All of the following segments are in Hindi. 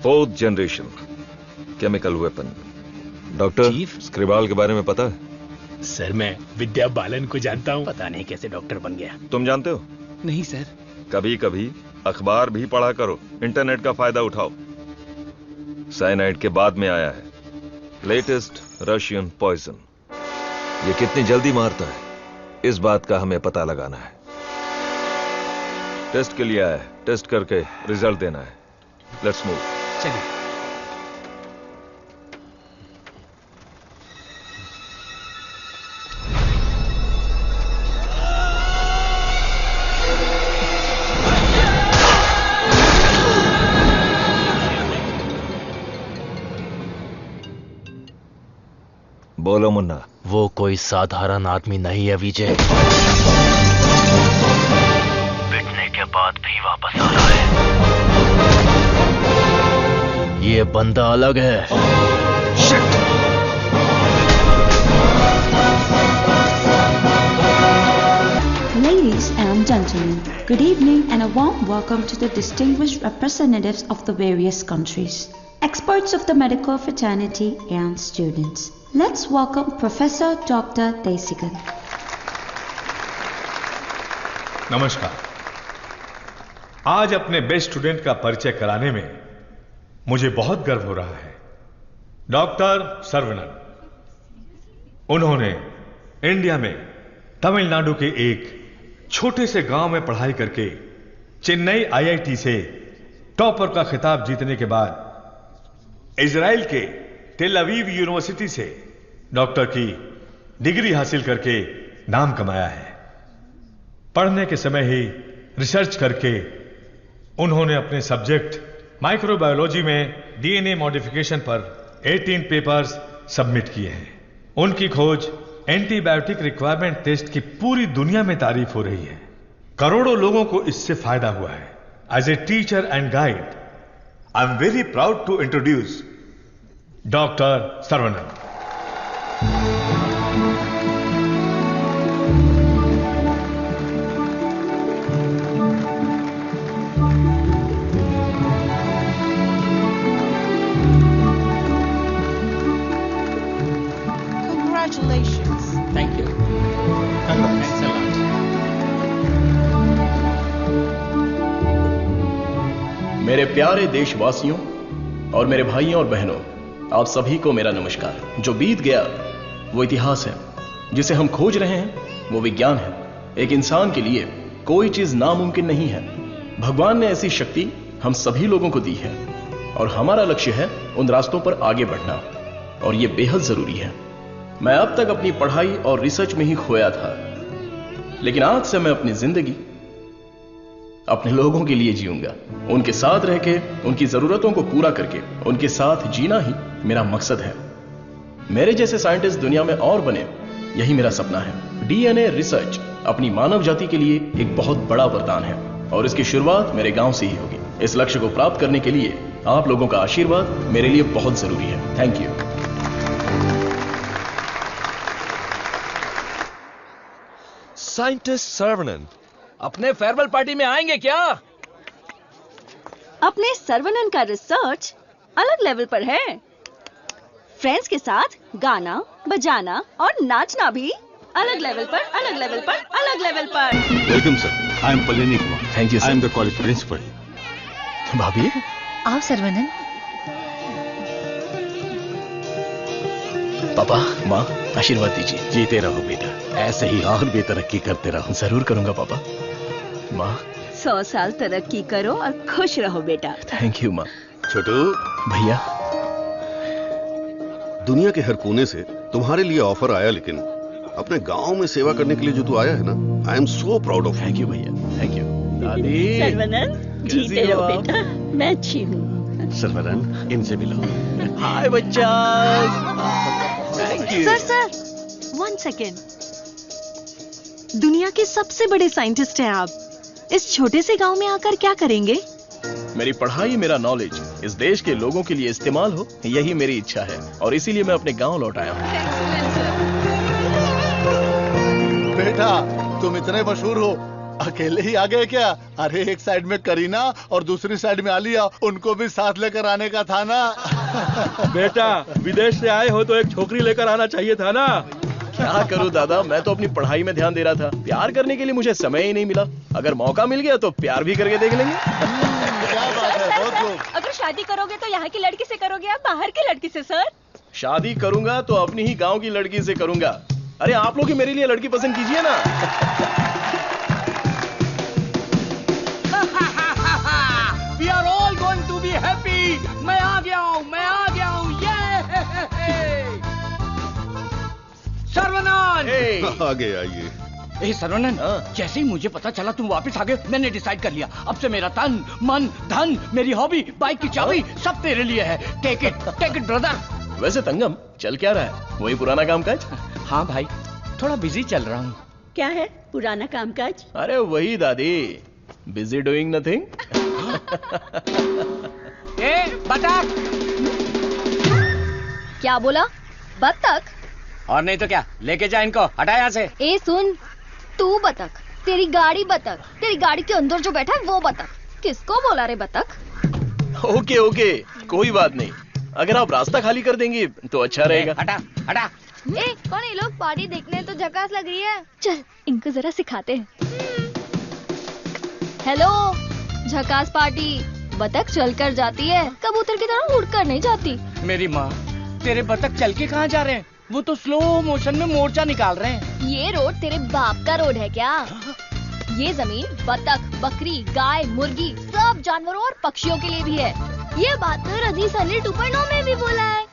4th generation chemical weapon. Doctor, Skripal के बारे में पता है? सर, मैं विद्या बालन को जानता हूँ। पता नहीं कैसे डॉक्टर बन गया। तुम जानते हो? नहीं सर। कभी कभी अखबार भी पढ़ा करो, इंटरनेट का फायदा उठाओ। साइनाइड के बाद में आया है लेटेस्ट रशियन पॉइजन। ये कितनी जल्दी मारता है, इस बात का हमें पता लगाना है। टेस्ट के लिए आया है, टेस्ट करके रिजल्ट देना है। Let's move. चलिए। बोलो मुन्ना। वो कोई साधारण आदमी नहीं है विजय। पिटने के बाद भी वापस आ रहा है। ये बंदा अलग है। Ladies and gentlemen, good evening and a warm welcome to the distinguished representatives of the various countries, experts of the medical fraternity and students. Let's welcome Professor Dr. Desikan. नमस्कार। आज अपने बेस्ट स्टूडेंट का परिचय कराने में मुझे बहुत गर्व हो रहा है। डॉक्टर सर्वनन। उन्होंने इंडिया में तमिलनाडु के एक छोटे से गांव में पढ़ाई करके चेन्नई आईआईटी से टॉपर का खिताब जीतने के बाद इजराइल के टेल अवीव यूनिवर्सिटी से डॉक्टर की डिग्री हासिल करके नाम कमाया है। पढ़ने के समय ही रिसर्च करके उन्होंने अपने सब्जेक्ट माइक्रोबायोलॉजी में डीएनए मॉडिफिकेशन पर 18 पेपर्स सबमिट किए हैं। उनकी खोज एंटीबायोटिक रिक्वायरमेंट टेस्ट की पूरी दुनिया में तारीफ हो रही है। करोड़ों लोगों को इससे फायदा हुआ है। As a teacher and guide, I am very proud to introduce doctor Saravanan. Congratulations. Thank you. Thanks a lot. मेरे प्यारे देशवासियों और मेरे भाइयों और बहनों, आप सभी को मेरा नमस्कार। जो बीत गया वो इतिहास है, जिसे हम खोज रहे हैं वो विज्ञान है। एक इंसान के लिए कोई चीज नामुमकिन नहीं है। भगवान ने ऐसी शक्ति हम सभी लोगों को दी है और हमारा लक्ष्य है उन रास्तों पर आगे बढ़ना, और ये बेहद जरूरी है। मैं अब तक अपनी पढ़ाई और रिसर्च में ही खोया था, लेकिन आज से मैं अपनी जिंदगी अपने लोगों के लिए जीऊंगा। उनके साथ रह के, उनकी जरूरतों को पूरा करके, उनके साथ जीना ही मेरा मकसद है। मेरे जैसे साइंटिस्ट दुनिया में और बने, यही मेरा सपना है। डीएनए रिसर्च अपनी मानव जाति के लिए एक बहुत बड़ा वरदान है और इसकी शुरुआत मेरे गांव से ही होगी। इस लक्ष्य को प्राप्त करने के लिए आप लोगों का आशीर्वाद मेरे लिए बहुत जरूरी है। Thank you. साइंटिस्ट सर्वनन अपने फेयरवेल पार्टी में आएंगे क्या? अपने सर्वनन का रिसर्च अलग लेवल पर है। फ्रेंड्स के साथ गाना, बजाना और नाचना भी अलग लेवल पर, अलग लेवल पर, अलग लेवल पर। Welcome sir, I am Pallavi Kumar. Thank you sir. I am the college principal. भाभी आओ सर्वनन। पापा, माँ, आशीर्वाद दीजिए। जीते रहो बेटा, ऐसे ही और भी तरक्की करते रहो। जरूर करूंगा पापा। माँ, 100 साल तरक्की करो और खुश रहो बेटा। थैंक यू माँ। छोटू भैया, दुनिया के हर कोने से तुम्हारे लिए ऑफर आया, लेकिन अपने गांव में सेवा करने के लिए जो तू आया है ना, I am so proud of. Thank you भैया, थैंक यू। दादी सर्वनन, जीते रहो बेटा, मैं अच्छी हूँ। सर्वनन, इनसे मिलो। हाय बच्चा। Sir 1 second. दुनिया के सबसे बड़े साइंटिस्ट हैं आप, इस छोटे से गांव में आकर क्या करेंगे? मेरी पढ़ाई, मेरा नॉलेज इस देश के लोगों के लिए इस्तेमाल हो, यही मेरी इच्छा है और इसीलिए मैं अपने गांव लौट आया हूँ। बेटा, तुम इतने मशहूर हो, अकेले ही आ गए क्या? अरे एक साइड में करीना और दूसरी साइड में आलिया, उनको भी साथ लेकर आने का था ना। बेटा विदेश से आए हो तो एक छोकरी लेकर आना चाहिए था ना। क्या करूं दादा, मैं तो अपनी पढ़ाई में ध्यान दे रहा था। प्यार करने के लिए मुझे समय ही नहीं मिला। अगर मौका मिल गया तो प्यार भी करके देख लेंगे। क्या बात है, बहुत खूब। अगर शादी करोगे तो यहाँ की लड़की से करोगे या बाहर की लड़की से सर? शादी करूंगा तो अपनी ही गांव की लड़की से करूंगा। अरे आप लोग ही मेरे लिए लड़की पसंद कीजिए ना। We are all going to be happy. मैं आ गया हूँ, ये सर्वनाथ। आगे आइए। ए सरवनन, जैसे ही मुझे पता चला तुम वापस आ गए, मैंने डिसाइड कर लिया अब से मेरा तन, मन, धन, मेरी हॉबी, बाइक की चाबी सब तेरे लिए है। Take it brother. वैसे तंगम चल क्या रहा है? वही पुराना कामकाज? हाँ भाई, थोड़ा बिजी चल रहा हूँ। क्या है पुराना कामकाज? अरे वही दादी, बिजी डूइंग नथिंग। ए बतख। क्या बोला? बतख? और नहीं तो क्या, लेके जा इनको, हटा यहाँ से। ए सुन, तू बतख, तेरी गाड़ी बतख, तेरी गाड़ी के अंदर जो बैठा है वो बतख। किसको बोला रे बतख? ओके कोई बात नहीं। अगर आप रास्ता खाली कर देंगी तो अच्छा रहेगा। हटा। ए कौन ये लोग? पार्टी देखने तो झकास लग रही है। चल इनको जरा सिखाते हैं। हेलो, झकास पार्टी। बतख चलकर जाती है, कबूतर की तरह उड़कर नहीं जाती। मेरी माँ, तेरे बतख चल के कहाँ जा रहे हैं? वो तो स्लो मोशन में मोर्चा निकाल रहे हैं। ये रोड तेरे बाप का रोड है क्या? ये जमीन बतख, बकरी, गाय, मुर्गी सब जानवरों और पक्षियों के लिए भी है। ये बात तो रजीस अली 2.0 में भी बोला है।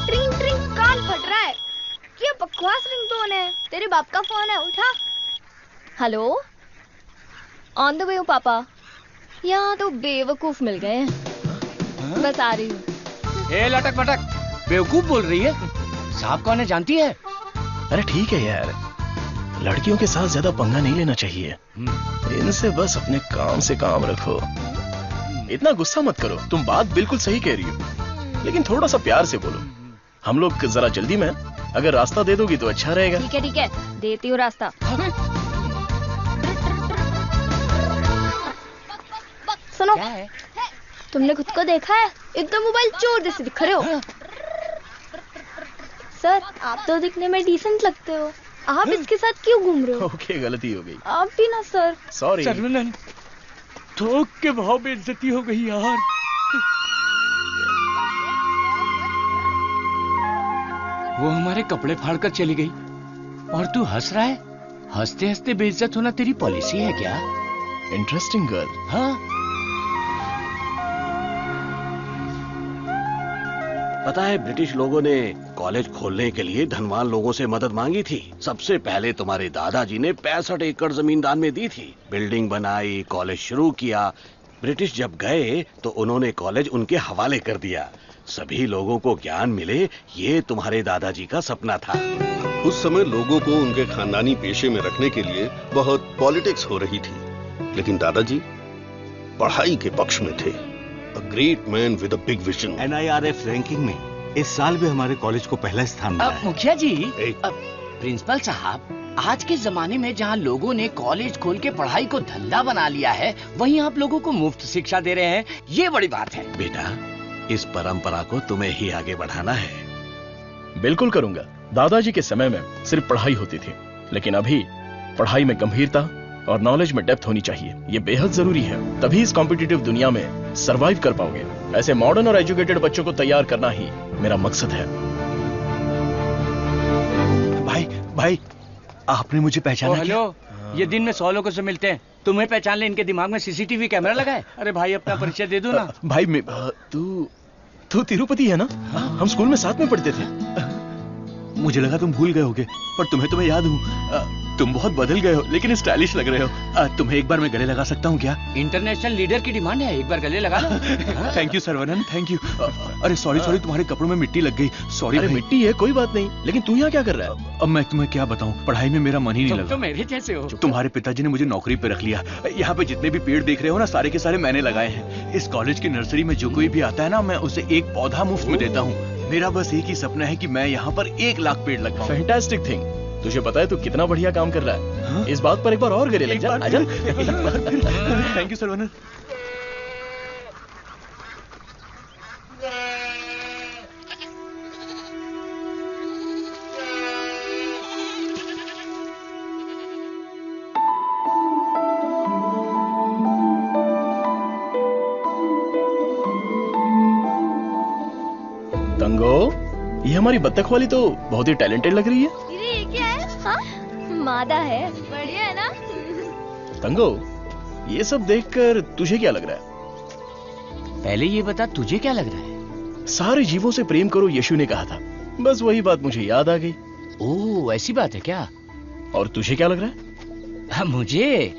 ट्रिंग ट्रिंग कान फट रहा है। ये बकवास रिंगटोन है। तेरे बाप का फोन है, उठा। हेलो, ऑन द वे हूँ पापा। यहाँ तो बेवकूफ मिल गए हैं। बस आ रही हूँ। ए लटक पटक, बेवकूफ बोल रही है? साहब कौन है जानती है? अरे ठीक है यार, लड़कियों के साथ ज्यादा पंगा नहीं लेना चाहिए। इनसे बस अपने काम से काम रखो। इतना गुस्सा मत करो, तुम बात बिल्कुल सही कह रही हो, लेकिन थोड़ा सा प्यार से बोलो। हम लोग जरा जल्दी में, अगर रास्ता दे दोगी तो अच्छा रहेगा। ठीक है, देती हूँ रास्ता। सुनो, तुमने खुद को देखा है? एकदम मोबाइल चोर जैसे दिख रहे हो। सर, आप तो दिखने में डिसेंट लगते हो, आप इसके साथ क्यों घूम रहे हो? ओके, गलती हो गई। आप भी ना सर। सॉरी। सर्वनन, थोक के भाव में इज्जती हो गई यार। वो हमारे कपड़े फाड़ कर चली गई और तू हंस रहा है? हंसते हंसते बेइज्जत होना तेरी पॉलिसी है क्या? Interesting girl. हाँ, पता है ब्रिटिश लोगों ने कॉलेज खोलने के लिए धनवान लोगों से मदद मांगी थी। सबसे पहले तुम्हारे दादाजी ने 65 एकड़ जमीन दान में दी थी। बिल्डिंग बनाई, कॉलेज शुरू किया। ब्रिटिश जब गए तो उन्होंने कॉलेज उनके हवाले कर दिया। सभी लोगों को ज्ञान मिले, ये तुम्हारे दादाजी का सपना था। उस समय लोगों को उनके खानदानी पेशे में रखने के लिए बहुत पॉलिटिक्स हो रही थी, लेकिन दादाजी पढ़ाई के पक्ष में थे। A great man with a big vision. NIRF ranking में इस साल भी हमारे कॉलेज को पहला स्थान मिला है। मुखिया जी, प्रिंसिपल साहब, आज के जमाने में जहाँ लोगों ने कॉलेज खोल के पढ़ाई को धंधा बना लिया है, वहीं आप लोगों को मुफ्त शिक्षा दे रहे हैं, ये बड़ी बात है। बेटा, इस परंपरा को तुम्हें ही आगे बढ़ाना है। बिल्कुल करूंगा। दादाजी के समय में सिर्फ पढ़ाई होती थी, लेकिन अभी पढ़ाई में गंभीरता और नॉलेज में डेप्थ होनी चाहिए। ये बेहद जरूरी है, तभी इस कॉम्पिटिटिव दुनिया में सरवाइव कर पाओगे। ऐसे मॉडर्न और एजुकेटेड बच्चों को तैयार करना ही मेरा मकसद है। भाई, आपने मुझे पहचाना? हेलो, ये दिन में 100 लोगों से मिलते हैं, तुम्हें पहचान ले, इनके दिमाग में CCTV कैमरा लगा है। अरे भाई, अपना परिचय दे दो ना। भाई, तू तिरुपति है ना? हम स्कूल में साथ में पढ़ते थे। मुझे लगा तुम भूल गए होगे, पर तुम्हें याद हूँ। तुम बहुत बदल गए हो, लेकिन स्टाइलिश लग रहे हो। तुम्हें एक बार मैं गले लगा सकता हूँ क्या? इंटरनेशनल लीडर की डिमांड है, एक बार गले लगा लो। Thank you Saravanan, thank you. अरे सॉरी, तुम्हारे कपड़ों में मिट्टी लग गई। सॉरी। अरे मिट्टी है, कोई बात नहीं, लेकिन तू यहाँ क्या कर रहा है? अब मैं तुम्हें क्या बताऊँ, पढ़ाई में मेरा मन ही नहीं लगा। तो मेरे जैसे हो। तुम्हारे पिताजी ने मुझे नौकरी पे रख लिया। यहाँ पे जितने भी पेड़ देख रहे हो ना, सारे के सारे मैंने लगाए हैं। इस कॉलेज की नर्सरी में जो कोई भी आता है ना, मैं उसे एक पौधा मुफ्त में देता हूँ। मेरा बस एक ही सपना है कि मैं यहाँ पर 1 लाख पेड़ लगवाऊं। Fantastic thing. तुझे पता है तू कितना बढ़िया काम कर रहा है? हाँ? इस बात पर एक बार और गले लग जा। आजा। Thank you Saravanan. तंगो, ये हमारी बत्तख वाली तो बहुत ही टैलेंटेड लग रही है। दीदी ये क्या है? हाँ? मादा है। बढ़िया है ना? तंगो, ये सब देखकर तुझे क्या लग रहा है? पहले ये बता तुझे क्या लग रहा है? सारे जीवों से प्रेम करो यीशु ने कहा था, बस वही बात मुझे याद आ गई। ओह, ऐसी बात है क्या? और तुझे क्या लग रहा है? मुझे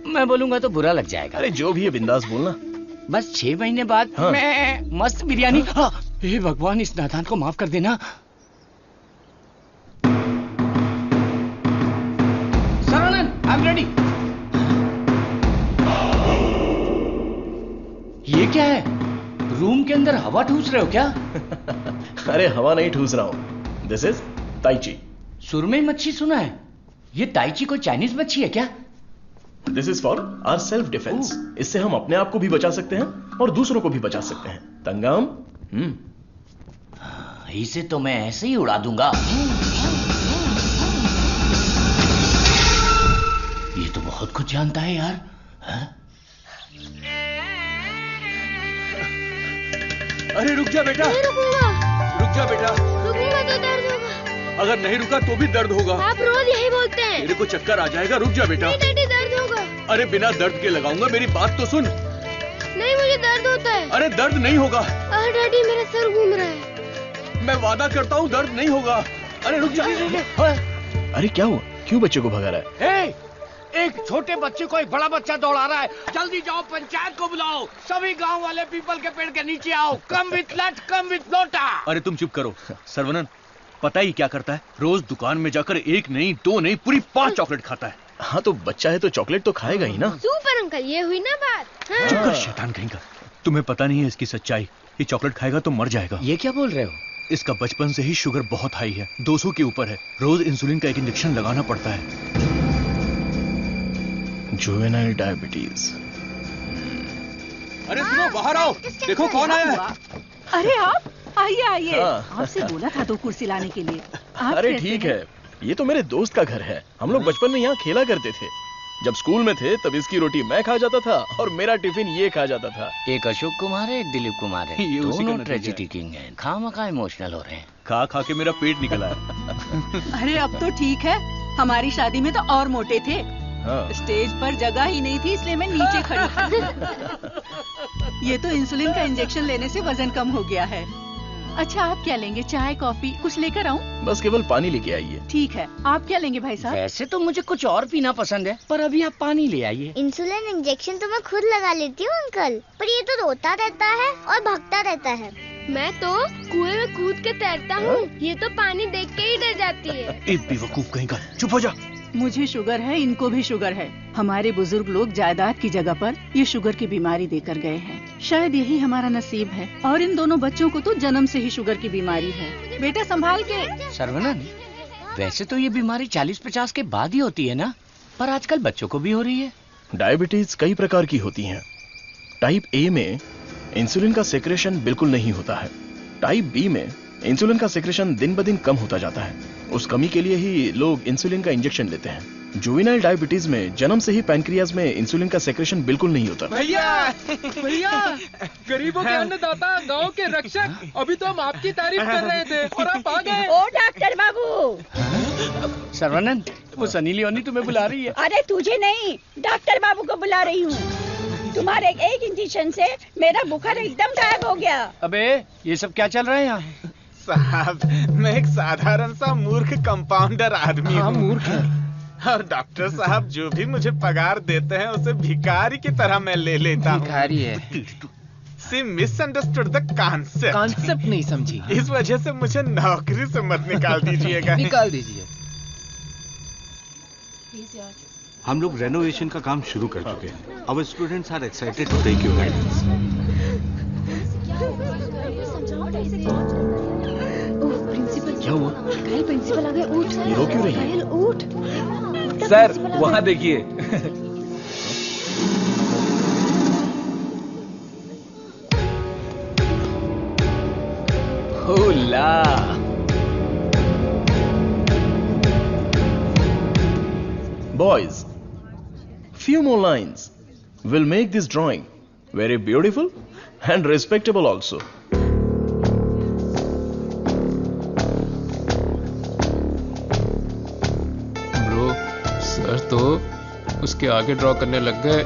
मैं बोलूंगा तो बुरा लग जाएगा। अरे जो भी है बिंदास बोलना। बस 6 महीने बाद हाँ। मैं मस्त बिरयानी। हाँ। हे भगवान, इस नादान को माफ कर देना। Saravanan, I am ready. ये क्या है? रूम के अंदर हवा ठूस रहे हो क्या? अरे हवा नहीं ठूस रहा हूं। This is tai chi. सुरमई मच्छी सुना है। ये ताइची कोई चाइनीज मच्छी है क्या? This is for our self defence. इससे हम अपने आप को भी बचा सकते हैं और दूसरों को भी बचा सकते हैं। तंगम, इसे तो मैं ऐसे ही उड़ा दूंगा। ये तो बहुत कुछ जानता है यार। अरे रुक जा बेटा। नहीं रुकूंगा। रुक जा बेटा। रुकूंगा तो दर्द होगा। अगर नहीं रुका तो भी दर्द होगा। आप रोज यही बोलते हैं। तेरे को चक्कर आ जाएगा, रुक जा बेटा। नहीं डैडी, दर्द होगा। अरे बिना दर्द के लगाऊंगा, मेरी बात तो सुन। नहीं, मुझे दर्द होता है। अरे दर्द नहीं होगा। डैडी मेरा सर घूम रहा है। मैं वादा करता हूँ दर्द नहीं होगा। अरे रुक जा। अरे क्या हुआ? क्यों बच्चे को भगा रहा है? एक छोटे बच्चे को एक बड़ा बच्चा दौड़ा रहा है। जल्दी जाओ, पंचायत को बुलाओ। सभी गांव वाले पीपल के पेड़ के नीचे आओ। कम विथ लट, कम विथ लोटा। अरे तुम चुप करो। सर्वनन पता ही क्या करता है? रोज दुकान में जाकर 1 नहीं 2 नहीं पूरी 5 चॉकलेट खाता है। हाँ तो बच्चा है तो चॉकलेट तो खाएगा ही ना। सुपर अंकल, ये हुई ना बात। हाँ। चुप कर शैतान कहीं का। तुम्हें पता नहीं है इसकी सच्चाई। ये चॉकलेट खाएगा तो मर जाएगा। ये क्या बोल रहे हो? इसका बचपन से ही शुगर बहुत हाई है, 200 के ऊपर है। रोज इंसुलिन का एक इंजेक्शन लगाना पड़ता है। Juvenile diabetes. अरे सुनो, बाहर आओ। देखो कौन आया है। अरे आप आइए आइए। हाँ। आपसे बोला था 2 कुर्सी लाने के लिए। अरे ठीक है, ये तो मेरे दोस्त का घर है। हम लोग बचपन में यहाँ खेला करते थे। जब स्कूल में थे तब इसकी रोटी मैं खा जाता था और मेरा टिफिन ये खा जाता था। एक अशोक कुमार है, एक दिलीप कुमार है। ये उसी का दोनों नतीजा ट्रेजेडी किंग हैं। खामखा इमोशनल हो रहे हैं। खा खा के मेरा पेट निकला है। अरे अब तो ठीक है। हमारी शादी में तो और मोटे थे। हाँ। स्टेज पर जगह ही नहीं थी, इसलिए मैं नीचे खड़ी थी। ये तो इंसुलिन का इंजेक्शन लेने से वजन कम हो गया है। अच्छा आप क्या लेंगे? चाय कॉफी कुछ लेकर आऊं? बस केवल पानी लेके आइए। ठीक है। आप क्या लेंगे भाई साहब? वैसे तो मुझे कुछ और पीना पसंद है, पर अभी आप पानी ले आइए। इंसुलिन इंजेक्शन तो मैं खुद लगा लेती हूँ अंकल, पर ये तो रोता रहता है और भागता रहता है। मैं तो कुएं में कूद के तैरता हूँ, ये तो पानी देख के ही डर जाती है। एक बेवकूफ कहीं का। चुप हो जा। मुझे शुगर है, इनको भी शुगर है। हमारे बुजुर्ग लोग जायदाद की जगह पर ये शुगर की बीमारी देकर गए हैं। शायद यही हमारा नसीब है। और इन दोनों बच्चों को तो जन्म से ही शुगर की बीमारी है। बेटा संभाल के। सर्वनन, वैसे तो ये बीमारी 40-50 के बाद ही होती है ना, पर आजकल बच्चों को भी हो रही है। डायबिटीज कई प्रकार की होती हैं। टाइप ए में इंसुलिन का सेक्रेशन बिल्कुल नहीं होता है। टाइप बी में इंसुलिन का सेक्रेशन दिन ब दिन कम होता जाता है। उस कमी के लिए ही लोग इंसुलिन का इंजेक्शन लेते हैं। जुवेनाइल डायबिटीज में जन्म से ही पैनक्रियाज में इंसुलिन का सेक्रेशन बिल्कुल नहीं होता। भैया गरीबों के अन्नदाता, गांव के रक्षक, अभी तो हम आपकी तारीफ कर रहे थे और आप आ गए। ओ डॉक्टर बाबू। सर्वनन, वो सनी लियोनी तुम्हें बुला रही है। अरे तुझे नहीं, डॉक्टर बाबू को बुला रही हूँ। तुम्हारे एक इंजेक्शन से मेरा बुखार एकदम गायब हो गया। अबे ये सब क्या चल रहा है यहाँ? साहब, मैं एक साधारण सा मूर्ख कंपाउंडर आदमी हूँ। मूर्ख है। और डॉक्टर साहब जो भी मुझे पगार देते हैं उसे भिखारी की तरह मैं ले लेता हूँ। भिखारी है। She misunderstood the concept। Concept नहीं समझी। इस वजह से मुझे नौकरी से मत निकाल दीजिएगा। निकाल दीजिए। हम लोग रेनोवेशन का काम शुरू कर चुके हैं। Our students are excited to take your guidance। Principal क्या हुआ? कल प्रिंसिपल प्रिंसिपल आ गए, उठ सर। ये रो क्यों रही है? साहिल उठ। सर वहां देखिए। होला। Boys, few more lines will make this drawing very beautiful and respectable also. Bro, sir तो उसके आगे ड्रॉ करने लग गए।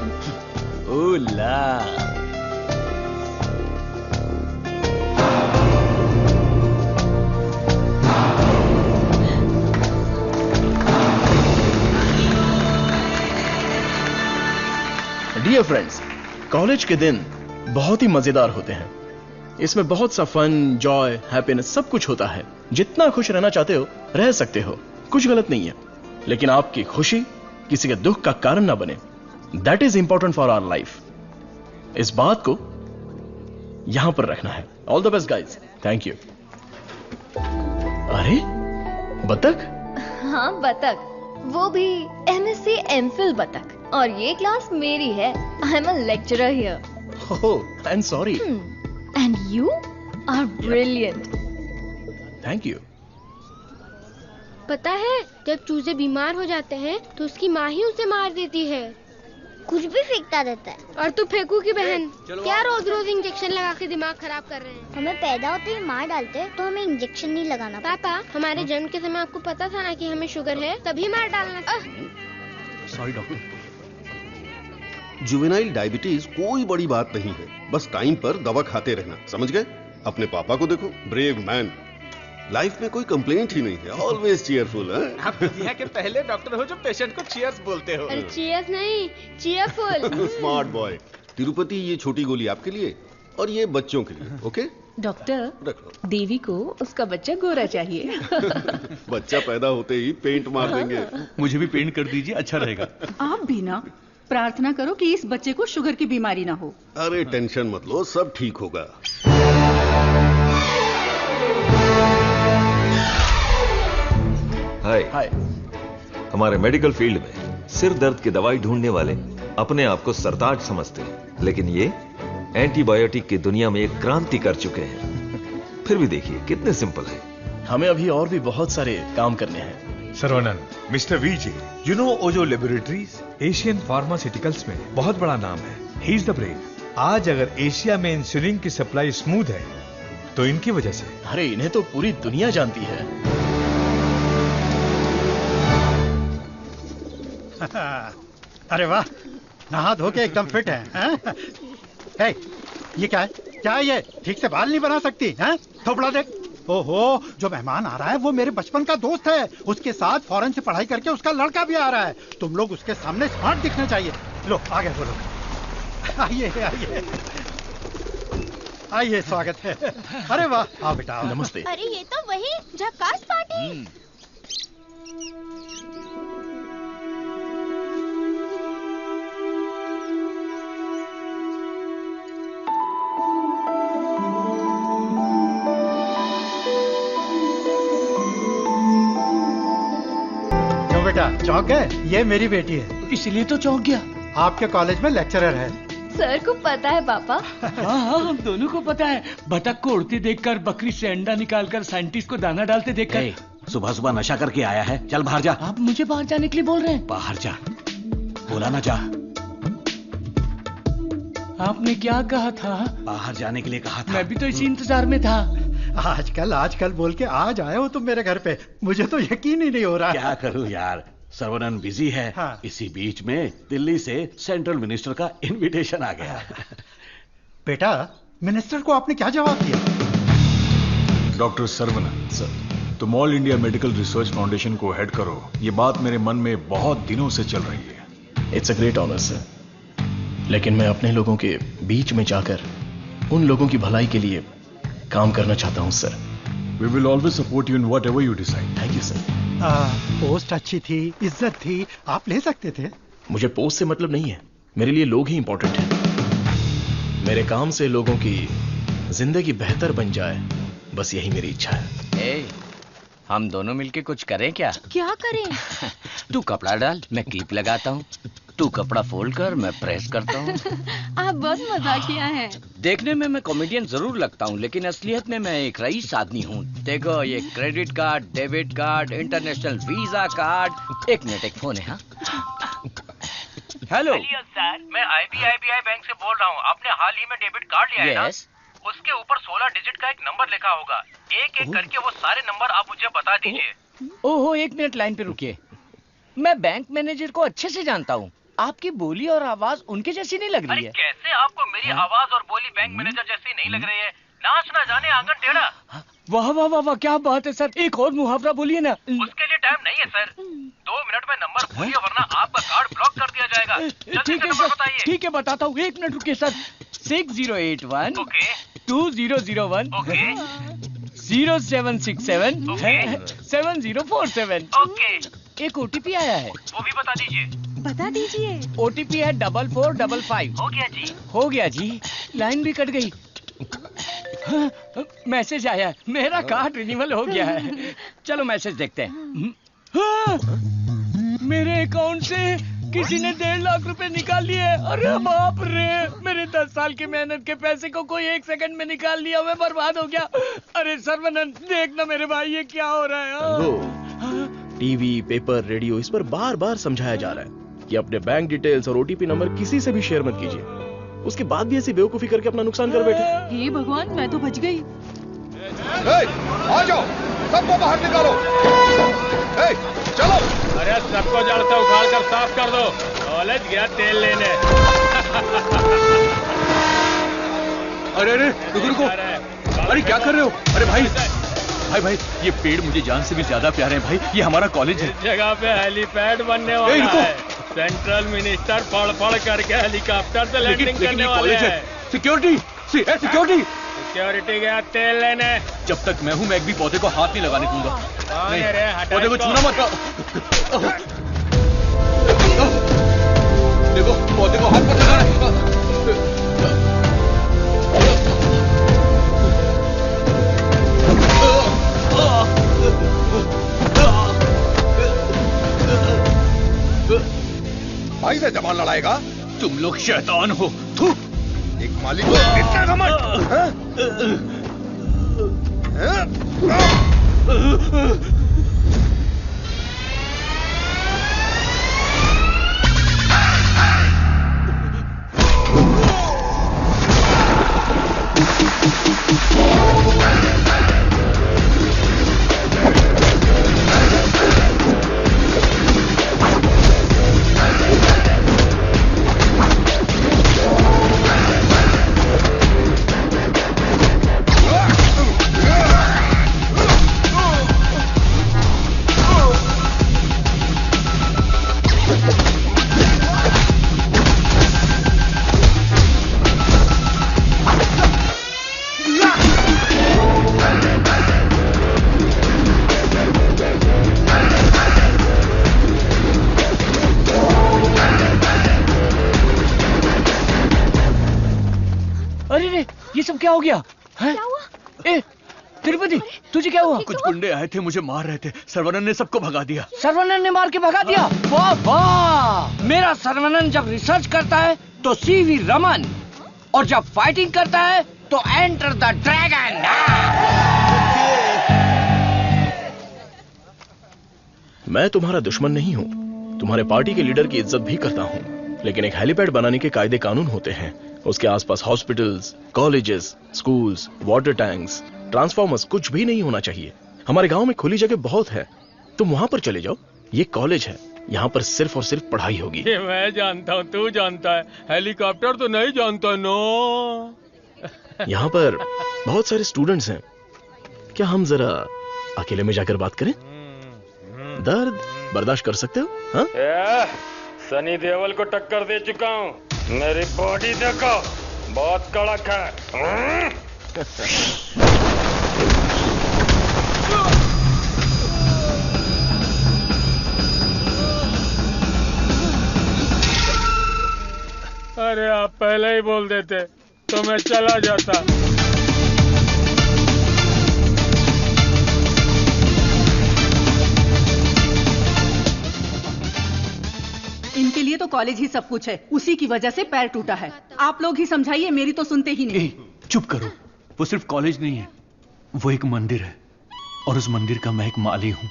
ओला। डियर फ्रेंड्स, कॉलेज के दिन बहुत ही मजेदार होते हैं। इसमें बहुत सा फन, जॉय, हैप्पीनेस सब कुछ होता है। जितना खुश रहना चाहते हो रह सकते हो, कुछ गलत नहीं है, लेकिन आपकी खुशी किसी के दुख का कारण ना बने। That is important for our life. इस बात को यहां पर रखना है। All the best guys. Thank you. अरे बतख? हाँ बतख, वो भी MSc MPhil बतख। और ये क्लास मेरी है। I am a lecturer here. Oh, I am sorry. And you are brilliant. Thank you. पता है, जब चूजे बीमार हो जाते हैं तो उसकी माँ ही उसे मार देती है। कुछ भी फेंकता रहता है। और तू फेंकू की बहन, क्या रोज रोज इंजेक्शन लगा के दिमाग खराब कर रहे हैं? हमें पैदा होते ही मार डालते हैं, तो हमें इंजेक्शन नहीं लगाना। पापा, हमारे जन्म के समय आपको पता था ना कि हमें शुगर है, तभी मार डालना। Sorry doctor. जुवेनाइल डायबिटीज कोई बड़ी बात नहीं है, बस टाइम पर दवा खाते रहना, समझ गए? अपने पापा को देखो, ब्रेव मैन, लाइफ में कोई कंप्लेंट ही नहीं है, ऑलवेज चीयरफुल है। आप दुनिया के पहले डॉक्टर हो जो पेशेंट को चीयर्स बोलते हो। अरे चीयर्स नहीं, चीयरफुल। Smart boy. तिरुपति, ये छोटी गोली आपके लिए और ये बच्चों के लिए, ओके? डॉक्टर, रख लो। देवी को उसका बच्चा गोरा चाहिए। बच्चा पैदा होते ही पेंट मार देंगे। मुझे भी पेंट कर दीजिए, अच्छा रहेगा। आप भी ना प्रार्थना करो कि इस बच्चे को शुगर की बीमारी ना हो। अरे टेंशन मत लो, सब ठीक होगा। हाय। हमारे मेडिकल फील्ड में सिर दर्द की दवाई ढूंढने वाले अपने आप को सरताज समझते हैं, लेकिन ये एंटीबायोटिक की दुनिया में एक क्रांति कर चुके हैं। फिर भी देखिए कितने सिंपल है। हमें अभी और भी बहुत सारे काम करने हैं। Saravanan, mister VJ, you know Ojo laboratories Asian pharmaceuticals में बहुत बड़ा नाम है। He is the brain. आज अगर एशिया में इंसुलिन की सप्लाई स्मूथ है तो इनकी वजह से। अरे इन्हें तो पूरी दुनिया जानती है। अरे वाह, नहा धो के एकदम फिट है, हैं? हे, ये क्या है? क्या है ये? ठीक से बाल नहीं बना सकती, हैं? थोपड़ा देख। ओहो, जो मेहमान आ रहा है वो मेरे बचपन का दोस्त है। उसके साथ फॉरेन से पढ़ाई करके उसका लड़का भी आ रहा है। तुम लोग उसके सामने स्मार्ट दिखने चाहिए। लो आगे बोलो। आइए आइए आइए, स्वागत है। अरे वाह, आओ बेटा। नमस्ते। अरे ये तो वही झक्कास पार्टी। बेटा चौंक गए? ये मेरी बेटी है। इसलिए तो चौंक गया। आपके कॉलेज में लेक्चरर है। सर को पता है पापा? हाँ, हम दोनों को पता है। बतख को उड़ते देखकर, बकरी से अंडा निकालकर, साइंटिस्ट को दाना डालते देखकर। सुबह सुबह नशा करके आया है, चल बाहर जा। आप मुझे बाहर जाने के लिए बोल रहे हैं? बाहर जा, बोला ना जा। आपने क्या कहा था? बाहर जाने के लिए कहा था। मैं भी तो इसी इंतजार में था। आजकल बोल के आज आए हो तुम मेरे घर पे, मुझे तो यकीन ही नहीं हो रहा। क्या करूं यार, सर्वनन बिजी है। हाँ। इसी बीच में दिल्ली से सेंट्रल मिनिस्टर का इनविटेशन आ गया। बेटा, मिनिस्टर को आपने क्या जवाब दिया? डॉक्टर सर्वनन सर, तुम all India medical research foundation को हेड करो, ये बात मेरे मन में बहुत दिनों से चल रही है। It's a great honour sir, लेकिन मैं अपने लोगों के बीच में जाकर उन लोगों की भलाई के लिए काम करना चाहता हूं sir. We will always support you in whatever you decide. Thank you sir. Post अच्छी थी, इज्जत थी, आप ले सकते थे। मुझे पोस्ट से मतलब नहीं है, मेरे लिए लोग ही इंपॉर्टेंट हैं। मेरे काम से लोगों की जिंदगी बेहतर बन जाए, बस यही मेरी इच्छा है। हम दोनों मिलके कुछ करें क्या? क्या करें? तू कपड़ा डाल, मैं क्लिप लगाता हूँ। तू कपड़ा फोल्ड कर, मैं प्रेस करता हूँ। आप बहुत मजाकिया हैं। देखने में मैं कॉमेडियन जरूर लगता हूँ, लेकिन असलियत में मैं एक रईस आदमी हूँ। देखो, ये credit card, debit card, international visa card. एक मिनट, एक फोन है। हाँ, हेलो सर, मैं IBI बैंक से बोल रहा हूँ। आपने हाल ही में डेबिट कार्ड लिया है ना? उसके ऊपर 16 डिजिट का एक नंबर लिखा होगा। एक एक करके वो सारे नंबर आप मुझे बता दीजिए। ओहो, एक मिनट लाइन पे रुकिए। मैं बैंक मैनेजर को अच्छे से जानता हूँ। आपकी बोली और आवाज उनके जैसी नहीं लग रही है। कैसे आपको मेरी आवाज और बोली बैंक मैनेजर जैसी नहीं लग रही है? नाच ना जाने आंगन टेढ़ा। वाह वाह वाह वाह, क्या बात है सर। एक और मुहावरा बोलिए ना। उसके लिए टाइम नहीं है सर। 2 मिनट में नंबर बोलिए, वरना आपका कार्ड ब्लॉक कर दिया जाएगा। ठीक है सर, ठीक है बताता हूँ। एक मिनट रुकिए सर। 6081 2001 0767 7047। एक OTP आया है, वो भी बता दीजिए। बता दीजिए। OTP है 4455। हो गया जी। हो गया जी। लाइन भी कट गई। हाँ, मैसेज आया है, मेरा कार्ड रिन्यूअल हो गया है। चलो मैसेज देखते हैं। हाँ, मेरे अकाउंट से किसी ने 1.5 लाख रुपए निकाल लिए। अरे बाप रे, मेरे 10 साल की मेहनत के पैसे को कोई 1 सेकंड में निकाल लिया। मैं बर्बाद हो गया। अरे सर्वनंद, देखना मेरे भाई, ये क्या हो रहा है? टीवी, पेपर, रेडियो, इस पर बार बार समझाया जा रहा है कि अपने बैंक डिटेल्स और OTP नंबर किसी से भी शेयर मत कीजिए। उसके बाद भी ऐसी बेवकूफी करके अपना नुकसान कर बैठे। हे भगवान, मैं तो बच गई। आ जाओ, सबको बाहर निकालो। चलो। अरे सबको जड़ से उखाड़ कर साफ कर दो। कॉलेज गया तेल लेने। अरे रुको। अरे क्या कर रहे हो? अरे भाई, ये पेड़ मुझे जान से भी ज्यादा प्यारे हैं भाई। ये हमारा कॉलेज है। इस जगह पे हेलीपैड बनने वाला है। सेंट्रल मिनिस्टर पढ़ करके हेलीकॉप्टर से लैंडिंग करने वाले हैं। सिक्योरिटी गया तेल लेने। जब तक मैं हूं, मैं एक भी पौधे को हाथ नहीं लगाने दूंगा। पौधे को छूना मत। देखो, पौधे को हाथ मत लगाना। भाई से जबान लड़ाएगा? तुम लोग शैतान हो। थू। एक मालिक को इतना घमंड। क्या हो गया? क्या हुआ? ए, तिरुपति, तुझे क्या हुआ? कुछ गुंडे आए थे, मुझे मार रहे थे। सर्वनन ने सबको भगा दिया। सर्वनन ने मार के भगा दिया? वाह वाह! मेरा सर्वनन जब रिसर्च करता है तो CV रमन, और जब फाइटिंग करता है तो एंटर द ड्रैगन। मैं तुम्हारा दुश्मन नहीं हूँ, तुम्हारे पार्टी के लीडर की इज्जत भी करता हूँ, लेकिन एक हेलीपैड बनाने के कायदे कानून होते हैं। उसके आसपास hospitals, colleges, schools, water tanks, transformers, कुछ भी नहीं होना चाहिए। हमारे गांव में खुली जगह बहुत है, तुम वहां पर चले जाओ। ये कॉलेज है, यहाँ पर सिर्फ और सिर्फ पढ़ाई होगी। ये मैं जानता हूँ, तू जानता है, हेलीकॉप्टर तो नहीं जानता। नो, यहाँ पर बहुत सारे स्टूडेंट्स हैं, क्या हम जरा अकेले में जाकर बात करें? दर्द बर्दाश्त कर सकते हो? हाँ? सनी देओल को टक्कर दे चुका हूँ, मेरी बॉडी देखो, बहुत कड़क है। अरे आप पहले ही बोल देते तो मैं चला जाता। लिए तो कॉलेज ही सब कुछ है, उसी की वजह से पैर टूटा है। आप लोग ही समझाइए, मेरी तो सुनते ही नहीं। चुप करो, वो सिर्फ कॉलेज नहीं है, वो एक मंदिर है और उस मंदिर का मैं एक माली हूँ।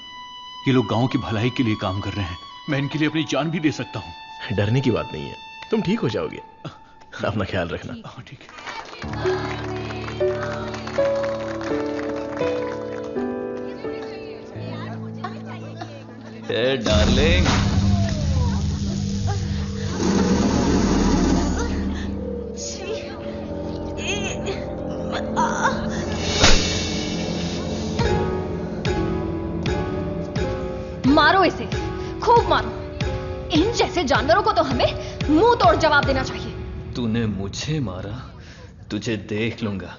ये लोग गांव की भलाई के लिए काम कर रहे हैं, मैं इनके लिए अपनी जान भी दे सकता हूँ। डरने की बात नहीं है, तुम ठीक हो जाओगे, अपना ख्याल रखना। ठीक है। Hey, darling. मारो इसे, खूब मारो। इन जैसे जानवरों को तो हमें मुंह तोड़ जवाब देना चाहिए। तूने मुझे मारा, तुझे देख लूंगा।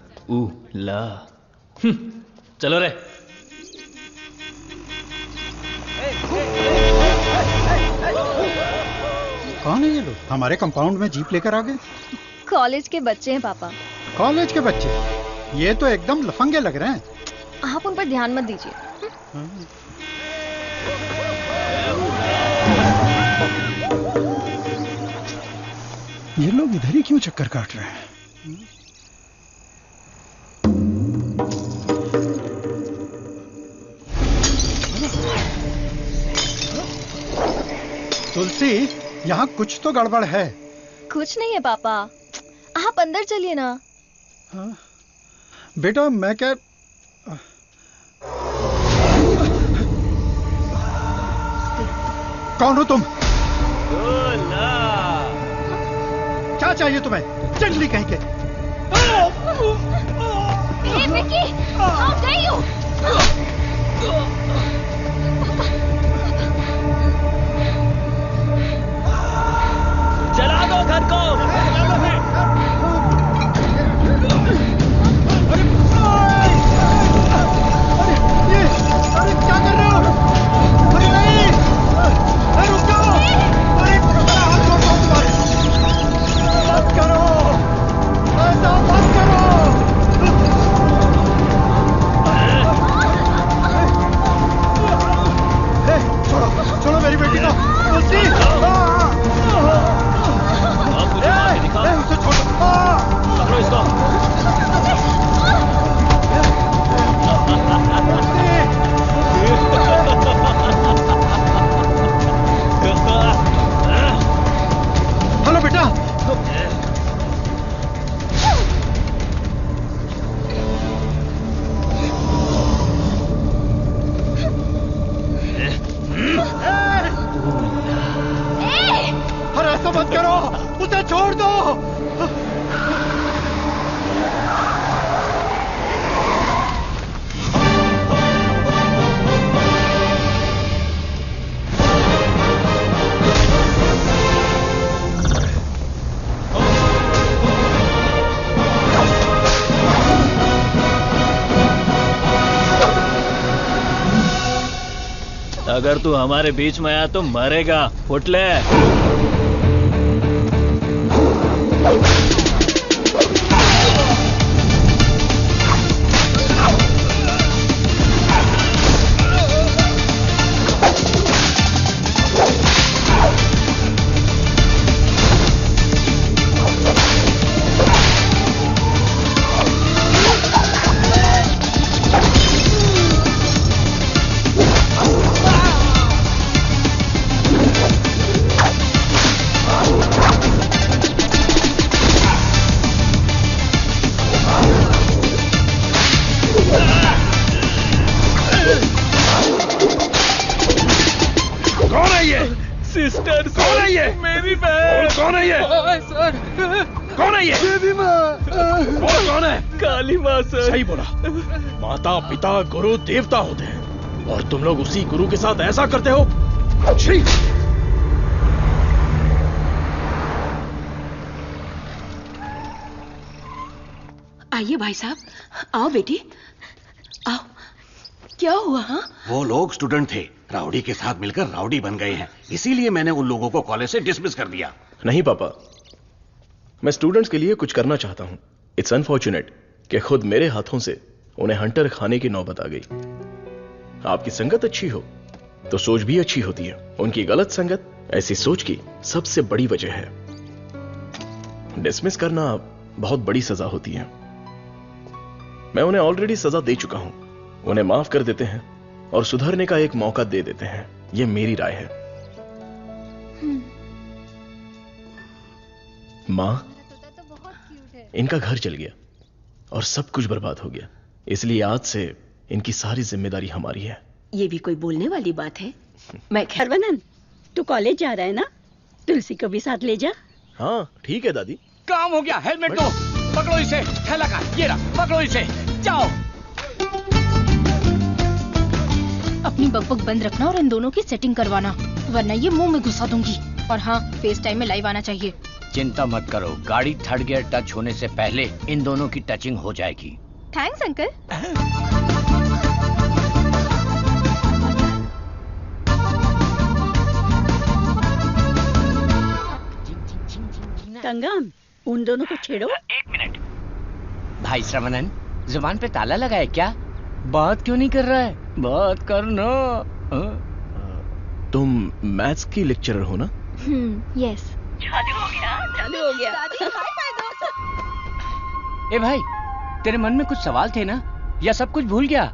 ला। चलो रे। कौन है ये लोग? हमारे कंपाउंड में जीप लेकर आ गए। कॉलेज के बच्चे हैं पापा। कॉलेज के बच्चे? ये तो एकदम लफंगे लग रहे हैं। आप उन पर ध्यान मत दीजिए। ये लोग इधर ही क्यों चक्कर काट रहे हैं? तुलसी, यहाँ कुछ तो गड़बड़ है। कुछ नहीं है पापा, आप अंदर चलिए ना। हाँ? बेटा मैं क्या कौन हो तुम? क्या चाहिए तुम्हें? चंडली कहीं के। Vicky, how dare you? जला दो घर को। अरे क्या कर रहे हो? अरे नहीं, अरे रुक जाओ। अरे हाथ छोड़ो तुम्हारे। मत करो, ऐसा मत करो। छोड़ो छोड़ो मेरी बेटी को। तुलसी, उसे छोड़ो। पकड़ो इसको। हेलो बेटा। अरे ऐसा मत करो, उसे छोड़ दो। अगर तू हमारे बीच में आया तो मरेगा, उठ ले। सिस्टर, कौन है ये? मेरी बहन। कौन है ये? सर, कौन है ये? देवी माँ। कौन है? काली माँ सर। सही बोला, माता पिता गुरु देवता होते हैं और तुम लोग उसी गुरु के साथ ऐसा करते हो। छी! आइए भाई साहब, आओ बेटी, आओ। क्या हुआ? हाँ, वो लोग स्टूडेंट थे, राउडी के साथ मिलकर राउडी बन गए हैं, इसीलिए मैंने उन लोगों को कॉलेज से डिसमिस कर दिया। नहीं पापा, मैं स्टूडेंट्स के लिए कुछ करना चाहता हूं। इट्स अनफॉर्चुनेट कि खुद मेरे हाथों से उन्हें हंटर खाने की नौबत आ गई। आपकी संगत अच्छी हो तो सोच भी अच्छी होती है, उनकी गलत संगत ऐसी सोच की सबसे बड़ी वजह है डिसमिस करना बहुत बड़ी सजा होती है। मैं उन्हें ऑलरेडी सजा दे चुका हूं। उन्हें माफ कर देते हैं और सुधरने का एक मौका दे देते हैं। यह मेरी राय है। मां, इनका घर चल गया और सब कुछ बर्बाद हो गया, इसलिए आज से इनकी सारी जिम्मेदारी हमारी है। ये भी कोई बोलने वाली बात है? मैं सर्वनंद, तू कॉलेज जा रहा है ना? तुलसी को भी साथ ले जा। हाँ ठीक है दादी। काम हो गया, हेलमेट दो। पकड़ो इसे, थैला का ये रहा, पकड़ो इसे, जाओ। अपनी बकबक बंद रखना और इन दोनों की सेटिंग करवाना, वरना ये मुंह में घुसा दूंगी। और हाँ, फेस टाइम में लाइव आना चाहिए। चिंता मत करो, गाड़ी थर्ड गियर टच होने से पहले इन दोनों की टचिंग हो जाएगी। Thanks uncle. कंगन, उन दोनों को छेड़ो। 1 मिनट। भाई श्रवणन, जुबान पे ताला लगा है क्या? बात क्यों नहीं कर रहा है? बात करना। तुम मैथ्स की लेक्चरर हो ना? यस। चालू हो गया। ए भाई, तेरे मन में कुछ सवाल थे ना, या सब कुछ भूल गया?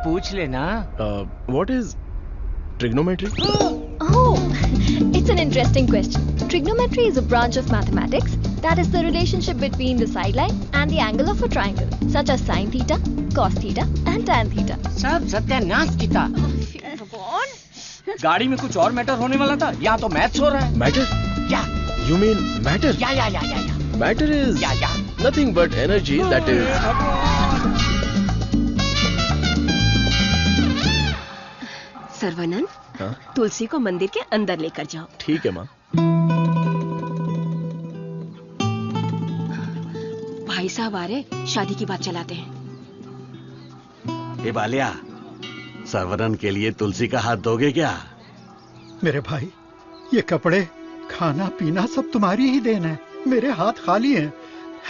पूछ लेना। What is trigonometry? Oh, it's an interesting question. Trigonometry is a branch of mathematics that is the relationship between the sideline and the angle of a triangle, such as sin theta, cos theta, and tan theta. सब सत्यानाश किया। गाड़ी में कुछ और मैटर होने वाला था, यहाँ तो मैथ्स हो रहा है। मैटर? या। You mean matter? या। Matter is nothing but energy that is. सर्वनंद, तुलसी को मंदिर के अंदर लेकर जाओ। ठीक है माँ। भाई साहब आ रहे, शादी की बात चलाते हैं। ए बालिया, सर्वनन के लिए तुलसी का हाथ दोगे क्या? मेरे भाई, ये कपड़े, खाना पीना सब तुम्हारी ही देन है। मेरे हाथ खाली हैं।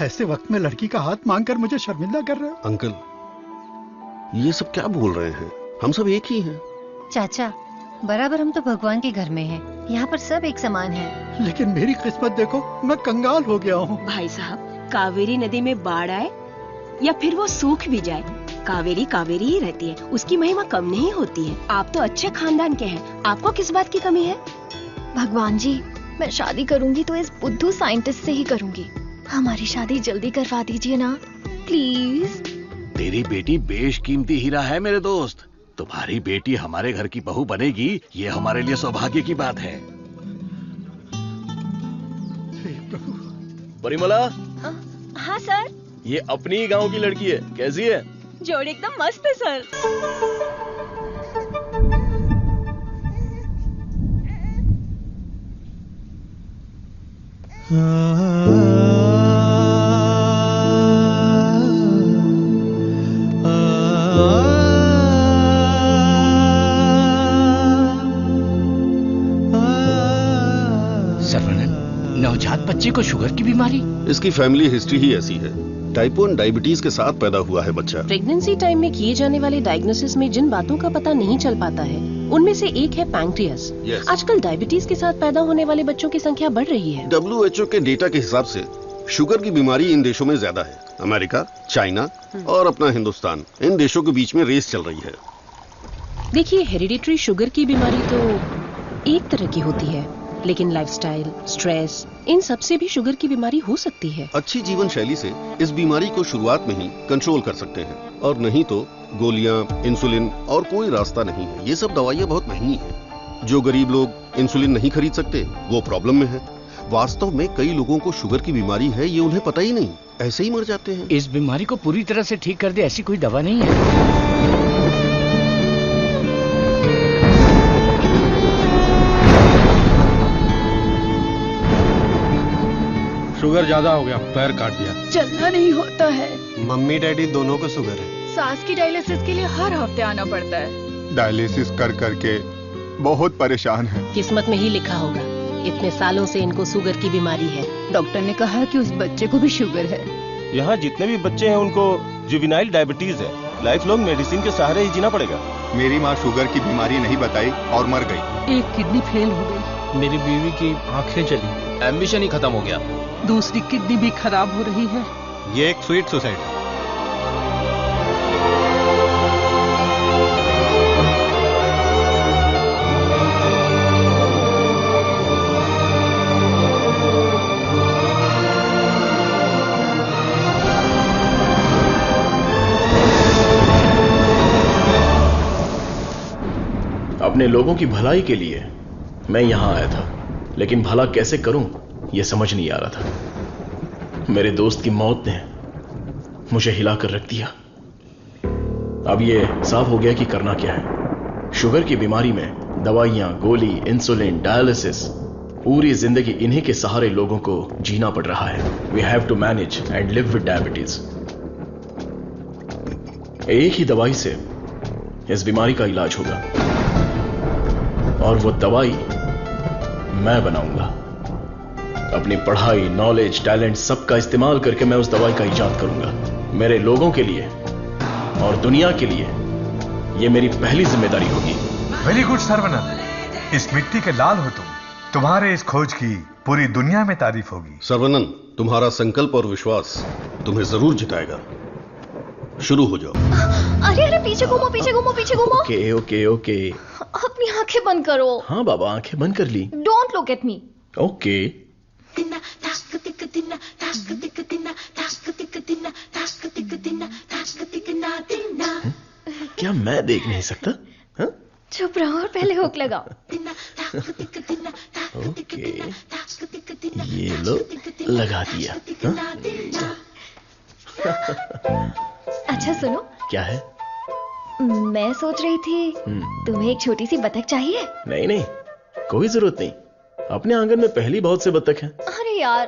ऐसे वक्त में लड़की का हाथ मांगकर मुझे शर्मिंदा कर रहे हो। अंकल, ये सब क्या बोल रहे हैं? हम सब एक ही हैं। चाचा, बराबर हम तो भगवान के घर में हैं। यहाँ पर सब एक समान है। लेकिन मेरी किस्मत देखो, मैं कंगाल हो गया हूँ। भाई साहब, कावेरी नदी में बाढ़ आए या फिर वो सूख भी जाए, कावेरी कावेरी ही रहती है। उसकी महिमा कम नहीं होती है। आप तो अच्छे खानदान के हैं, आपको किस बात की कमी है? भगवान जी, मैं शादी करूंगी तो इस बुद्धू साइंटिस्ट से ही करूंगी। हमारी शादी जल्दी करवा दीजिए ना, प्लीज। तेरी बेटी बेशकीमती हीरा है मेरे दोस्त। तुम्हारी बेटी हमारे घर की बहू बनेगी, ये हमारे लिए सौभाग्य की बात है। परिमला। हाँ सर। ये अपनी ही गांव की लड़की है, कैसी है? जोड़ी एकदम मस्त है सर। नवजात बच्चे को शुगर की बीमारी? इसकी फैमिली हिस्ट्री ही ऐसी है। टाइप 1 डायबिटीज के साथ पैदा हुआ है बच्चा। प्रेगनेंसी टाइम में किए जाने वाले डायग्नोसिस में जिन बातों का पता नहीं चल पाता है, उनमें से एक है पैंक्रियास। आजकल डायबिटीज के साथ पैदा होने वाले बच्चों की संख्या बढ़ रही है। WHO के डेटा के हिसाब से शुगर की बीमारी इन देशों में ज्यादा है। अमेरिका, चाइना और अपना हिंदुस्तान, इन देशों के बीच में रेस चल रही है। देखिए, हेरिडिटरी शुगर की बीमारी तो एक तरह की होती है, लेकिन लाइफस्टाइल, स्ट्रेस, इन सब से भी शुगर की बीमारी हो सकती है। अच्छी जीवन शैली से इस बीमारी को शुरुआत में ही कंट्रोल कर सकते हैं, और नहीं तो गोलियां, इंसुलिन और कोई रास्ता नहीं है। ये सब दवाइयां बहुत महंगी हैं। जो गरीब लोग इंसुलिन नहीं खरीद सकते, वो प्रॉब्लम में है। वास्तव में कई लोगों को शुगर की बीमारी है, ये उन्हें पता ही नहीं, ऐसे ही मर जाते हैं। इस बीमारी को पूरी तरह से ठीक कर दे ऐसी कोई दवा नहीं है। शुगर ज्यादा हो गया, पैर काट दिया। चलना नहीं होता है। मम्मी डैडी दोनों को शुगर है। सास की डायलिसिस के लिए हर हफ्ते आना पड़ता है। डायलिसिस कर करके बहुत परेशान है। किस्मत में ही लिखा होगा, इतने सालों से इनको शुगर की बीमारी है। डॉक्टर ने कहा कि उस बच्चे को भी शुगर है। यहाँ जितने भी बच्चे हैं उनको जुवेनाइल डायबिटीज है। लाइफ लॉन्ग मेडिसिन के सहारे ही जीना पड़ेगा। मेरी माँ शुगर की बीमारी नहीं बताई और मर गई। एक किडनी फेल हो गई। मेरी बीवी की आंखें चली। एम्बिशन ही खत्म हो गया। दूसरी किडनी भी खराब हो रही है। ये एक स्वीट सुसाइड है। अपने लोगों की भलाई के लिए मैं यहां आया था, लेकिन भला कैसे करूं यह समझ नहीं आ रहा था। मेरे दोस्त की मौत ने मुझे हिलाकर रख दिया। अब यह साफ हो गया कि करना क्या है। शुगर की बीमारी में दवाइयां, गोली, इंसुलिन, डायलिसिस, पूरी जिंदगी इन्हीं के सहारे लोगों को जीना पड़ रहा है। We have to manage and live with diabetes. एक ही दवाई से इस बीमारी का इलाज होगा, और वो दवाई मैं बनाऊंगा। अपनी पढ़ाई, नॉलेज, टैलेंट सबका इस्तेमाल करके मैं उस दवाई का इजाद करूंगा। मेरे लोगों के लिए और दुनिया के लिए ये मेरी पहली जिम्मेदारी होगी। वेरी गुड सर्वनंद, इस मिट्टी के लाल हो तुम। तुम्हारे इस खोज की पूरी दुनिया में तारीफ होगी। सर्वनंद, तुम्हारा संकल्प और विश्वास तुम्हें जरूर जिताएगा। शुरू हो जाओ। अरे अरे, पीछे घूमो, पीछे घूमो, पीछे घूमो। ओके ओके ओके, अपनी आंखें बंद करो। हाँ बाबा, आंखें बंद कर ली। Don't look at me. Okay. क्या मैं देख नहीं सकता? चुप रहो और पहले हुक लगाओ। ओके, ये लो, लगा दिया। अच्छा सुनो। क्या है? मैं सोच रही थी तुम्हें एक छोटी सी बतख चाहिए। नहीं नहीं, कोई जरूरत नहीं। अपने आंगन में पहली बहुत से बतख हैं। अरे यार,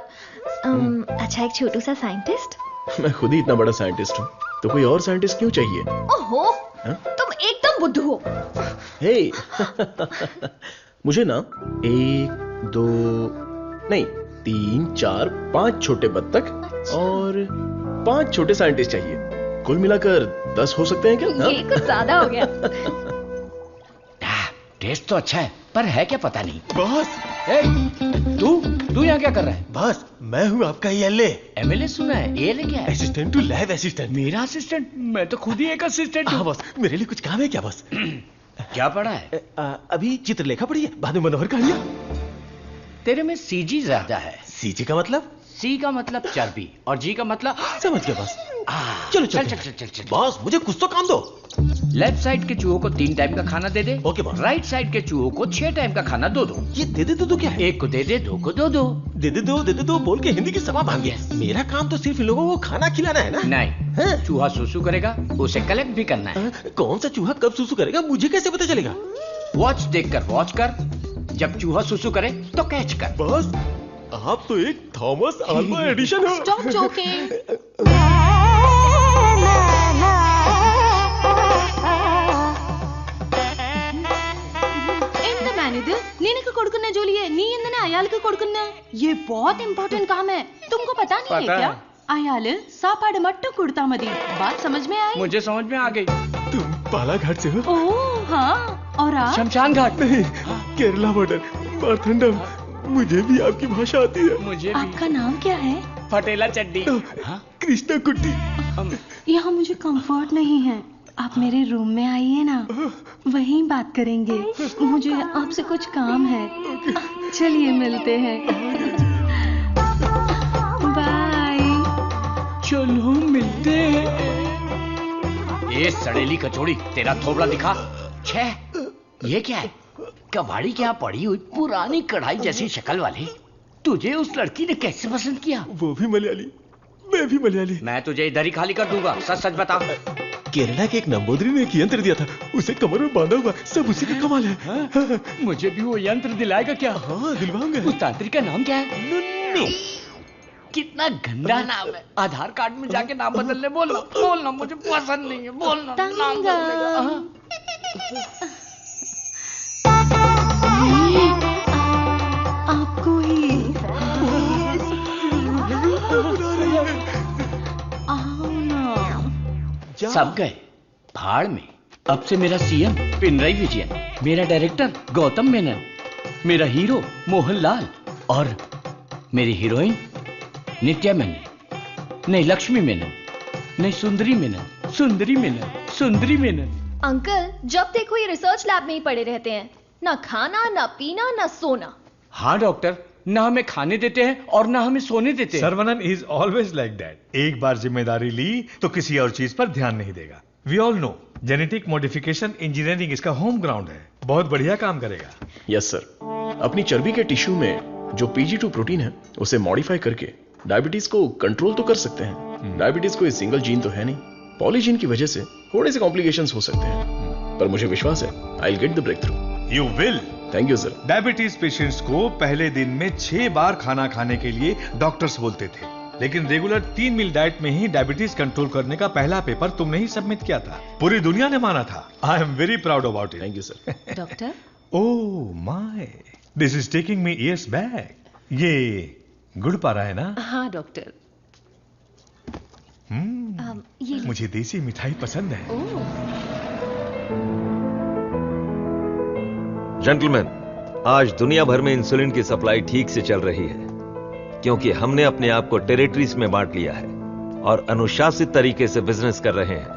अच्छा एक छोटू सा साइंटिस्ट। मैं खुद ही इतना बड़ा साइंटिस्ट हूँ, तो कोई और साइंटिस्ट क्यों चाहिए? ओहो, तुम एकदम बुद्धू हो। हे, मुझे ना 1, 2 नहीं 3, 4, 5 छोटे बत्तख और 5 छोटे साइंटिस्ट चाहिए। कुल मिलाकर 10 हो सकते हैं क्या? ये कुछ ज्यादा हो गया। टेस्ट तो अच्छा है, पर है क्या पता नहीं। बॉस, तू यहाँ क्या कर रहा है? बॉस, मैं हूँ आपका एमएलए। एमएलए सुना है? एएलए क्या है? Assistant to lab assistant. मेरा असिस्टेंट? मैं तो खुद ही एक असिस्टेंट हूँ। हाँ बॉस, मेरे लिए कुछ काम है क्या बॉस? क्या पढ़ा है? अभी चित्रलेखा पढ़ी है, बाद में मनोहर कहानियां। तेरे में सीजी ज्यादा है। सीजी का मतलब? सी का मतलब चर्बी और जी का मतलब समझ गया बॉस। चलो चल चल चल चल चल। बॉस, मुझे कुछ तो काम दो। लेफ्ट साइड के चूहों को 3 टाइम का खाना दे दे। Okay boss. राइट साइड के चूहों को 6 टाइम का खाना दो। ये दे दे दो क्या है? एक को दे दे, 2 को दो। दे दे दो बोल के हिंदी की सभा भांग गया। मेरा काम तो सिर्फ इन लोगों को खाना खिलाना है ना? नहीं, चूहा सुसु करेगा, उसे कलेक्ट भी करना है। कौन सा चूहा कब सुसु करेगा मुझे कैसे पता चलेगा? वॉच देखकर वॉच कर, जब चूहा सुसु करे तो कैच कर। बॉस, आप तो एक थॉमस अल्वा एडिशन हो। Stop joking. ఎంత మేనిది నేనకు కొడుకున్నా జోలి है నీ ఎందనే అయాలకు కొడుకున్నా ये बहुत इंपॉर्टेंट काम है, तुमको पता नहीं है क्या? अयाल सापाड़ मट्टू कुड़ता मदी। बात समझ में आई? मुझे समझ में आ गई। तुम बालाघाट से हो? ओह हाँ, और आप? शमशान घाट। नहीं, केरला बॉर्डर, मारथंडम। मुझे भी आपकी भाषा आती है। मुझे भी। आपका नाम क्या है? फटेला चड्डी। कृष्णा कुट्टी। यहाँ मुझे कंफर्ट नहीं है, आप मेरे रूम में आइए ना, वहीं बात करेंगे। मुझे आपसे कुछ काम है। चलिए मिलते हैं। बाय। चलो मिलते हैं। ये सड़ेली कचौड़ी, तेरा थोबड़ा दिखा। छे, ये क्या है? कबाड़ी क्या पड़ी हुई पुरानी कढ़ाई जैसी शक्ल वाली। तुझे उस लड़की ने कैसे पसंद किया? वो भी मलयाली, मैं भी मलयाली। मैं तुझे इधर ही खाली कर दूंगा, सच सच बता। केरला के एक नंबोदरी ने एक यंत्र दिया था, उसे कमर में बांधा हुआ, सब उसी का कमाल है। मुझे भी वो यंत्र दिलाएगा क्या? हाँ दिलवाऊंगा। उस तांत्रिक का नाम क्या है? नुन्नू। कितना गंदा नाम है। आधार कार्ड में जाके नाम बदलने बोलना मुझे पसंद नहीं है। बोलना नाम बदलेगा। आपको ही आओ ना। सब गए भाड़ में। अब से मेरा सीएम पिनराई विजयन, मेरा डायरेक्टर गौतम मेनन, मेरा हीरो मोहनलाल और मेरी हीरोइन नित्या मेनन, नहीं लक्ष्मी मेनन, नहीं सुंदरी मेनन, सुंदरी मेनन, सुंदरी मेनन। अंकल जब देखो ये रिसर्च लैब में ही पड़े रहते हैं, ना खाना ना पीना ना सोना। हाँ डॉक्टर, ना हमें खाने देते हैं और ना हमें सोने देते हैं। Saravanan is always like that. एक बार जिम्मेदारी ली तो किसी और चीज पर ध्यान नहीं देगा। We all know genetic modification engineering इसका होम ग्राउंड है, बहुत बढ़िया काम करेगा। यस सर, अपनी चर्बी के टिश्यू में जो PG2 प्रोटीन है उसे मॉडिफाई करके डायबिटीज को कंट्रोल तो कर सकते हैं। डायबिटीज कोई सिंगल जीन तो है नहीं, पॉलीजीन की वजह से थोड़े से कॉम्प्लिकेशंस हो सकते हैं, पर मुझे विश्वास है I will get the breakthrough. You will. Thank you sir. Diabetes patients को पहले दिन में 6 बार खाना खाने के लिए डॉक्टर्स बोलते थे, लेकिन रेगुलर 3 मील डाइट में ही डायबिटीज कंट्रोल करने का पहला पेपर तुमने ही सबमिट किया था। पूरी दुनिया ने माना था। आई am very proud about it. Thank you sir. Doctor, oh my, this is taking me years back. ये गुड़ पारा है ना? हाँ डॉक्टर। मुझे देसी मिठाई पसंद है। जेंटलमैन, आज दुनिया भर में इंसुलिन की सप्लाई ठीक से चल रही है क्योंकि हमने अपने आप को टेरिटरीज में बांट लिया है और अनुशासित तरीके से बिजनेस कर रहे हैं।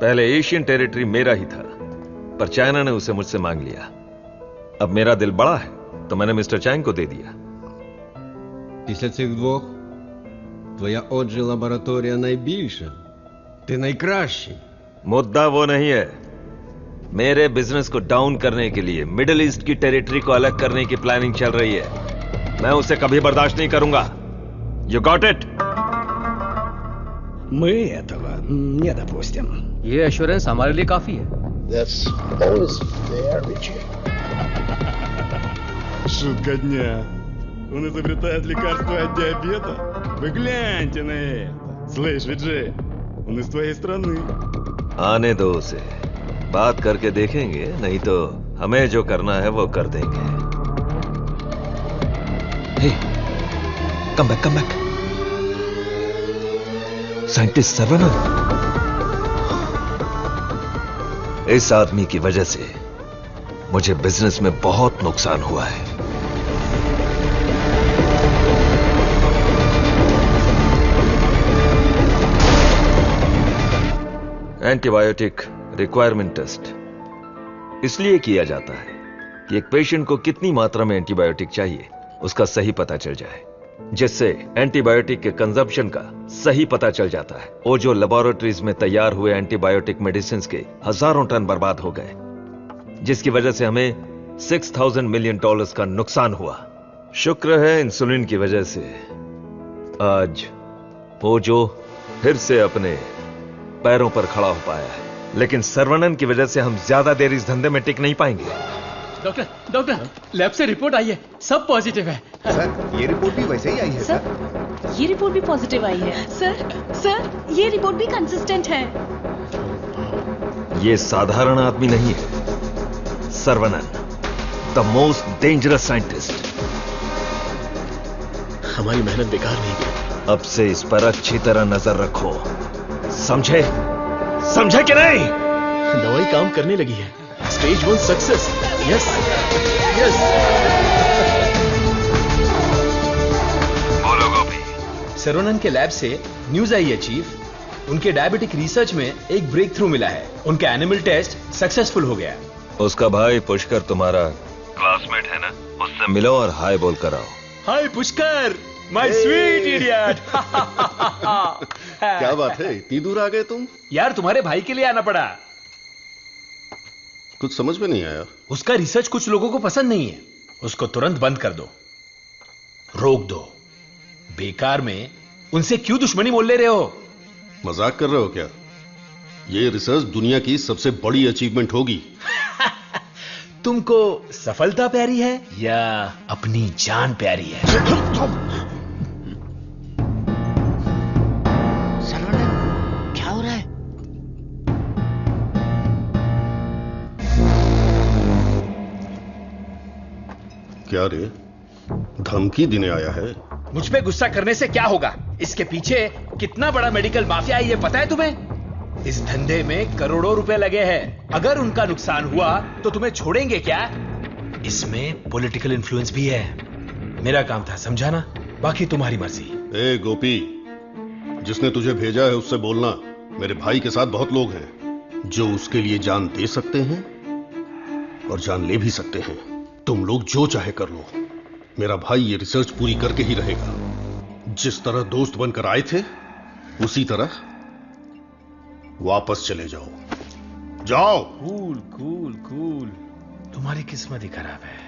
पहले एशियन टेरिटरी मेरा ही था, पर चाइना ने उसे मुझसे मांग लिया। अब मेरा दिल बड़ा है तो मैंने मिस्टर चैंग को दे दिया। Після цих двох твоя отже лабораторія найбільша. Ти найкращий. मुद्दा वो नहीं है। मेरे बिजनेस को डाउन करने के लिए मिडिल ईस्ट की टेरिटरी को अलग करने की प्लानिंग चल रही है। मैं उसे कभी बर्दाश्त नहीं करूंगा। You got it? Мы этого не допустим. ये एश्योरेंस हमारे लिए काफी है। That's always fair, Richie. Шутка дня. Он изобретает лекарство от диабета? Вы гляньте на это. Слышь, Виджей, он из твоей страны. आने दो उसे, बात करके देखेंगे, नहीं तो हमें जो करना है वो कर देंगे। Hey, come back, come back. Scientist Saravanan. इस आदमी की वजह से मुझे बिजनेस में बहुत नुकसान हुआ है। एंटीबायोटिक रिक्वायरमेंट टेस्ट इसलिए किया जाता है कि एक पेशेंट को कितनी मात्रा में एंटीबायोटिक चाहिए उसका सही पता चल जाए, जिससे एंटीबायोटिक के कंजप्शन का सही पता चल जाता है। और जो लेबोरेटरीज में तैयार हुए एंटीबायोटिक मेडिसिन के हजारों टन बर्बाद हो गए, जिसकी वजह से हमें $6,000 मिलियन का नुकसान हुआ। शुक्र है इंसुलिन की वजह से आज वो जो फिर से अपने पैरों पर खड़ा हो पाया है, लेकिन सर्वनन की वजह से हम ज्यादा देर इस धंधे में टिक नहीं पाएंगे। डॉक्टर, लैब से रिपोर्ट आई है, सब पॉजिटिव है। सर, ये रिपोर्ट भी वैसे ही आई है सर। ये रिपोर्ट भी पॉजिटिव आई है। सर, ये रिपोर्ट भी कंसिस्टेंट है। ये साधारण आदमी नहीं है, Saravanan, the most dangerous scientist. हमारी मेहनत बेकार नहीं गई। अब से इस पर अच्छी तरह नजर रखो, समझे? समझे कि नहीं? दवाई काम करने लगी है। Stage 1 success. Yes yes. बोलो गोपी। सर्वनन के लैब से न्यूज आई है चीफ, उनके डायबिटिक रिसर्च में एक ब्रेक थ्रू मिला है। उनका एनिमल टेस्ट सक्सेसफुल हो गया। उसका भाई पुष्कर तुम्हारा क्लासमेट है ना, उससे मिलो और हाय बोल कर आओ। हाय पुष्कर, माय स्वीट इडियट। क्या बात है, इतनी दूर आ गए तुम? यार तुम्हारे भाई के लिए आना पड़ा। कुछ समझ में नहीं आया। उसका रिसर्च कुछ लोगों को पसंद नहीं है, उसको तुरंत बंद कर दो, रोक दो। बेकार में उनसे क्यों दुश्मनी मोल ले रहे हो? मजाक कर रहे हो क्या? ये रिसर्च दुनिया की सबसे बड़ी अचीवमेंट होगी। तुमको सफलता प्यारी है या अपनी जान प्यारी है? क्या हो रहा है? क्या रे, धमकी देने आया है? मुझ पे गुस्सा करने से क्या होगा? इसके पीछे कितना बड़ा मेडिकल माफिया है ये पता है तुम्हें? इस धंधे में करोड़ों रुपए लगे हैं। अगर उनका नुकसान हुआ तो तुम्हें छोड़ेंगे क्या? इसमें पॉलिटिकल इन्फ्लुएंस भी है। मेरा काम था समझाना, बाकी तुम्हारी मर्जी। ए गोपी, जिसने तुझे भेजा है उससे बोलना मेरे भाई के साथ बहुत लोग हैं जो उसके लिए जान दे सकते हैं और जान ले भी सकते हैं। तुम लोग जो चाहे कर लो, मेरा भाई ये रिसर्च पूरी करके ही रहेगा। जिस तरह दोस्त बनकर आए थे उसी तरह वापस चले जाओ। जाओ। कूल कूल कूल, तुम्हारी किस्मत ही खराब है।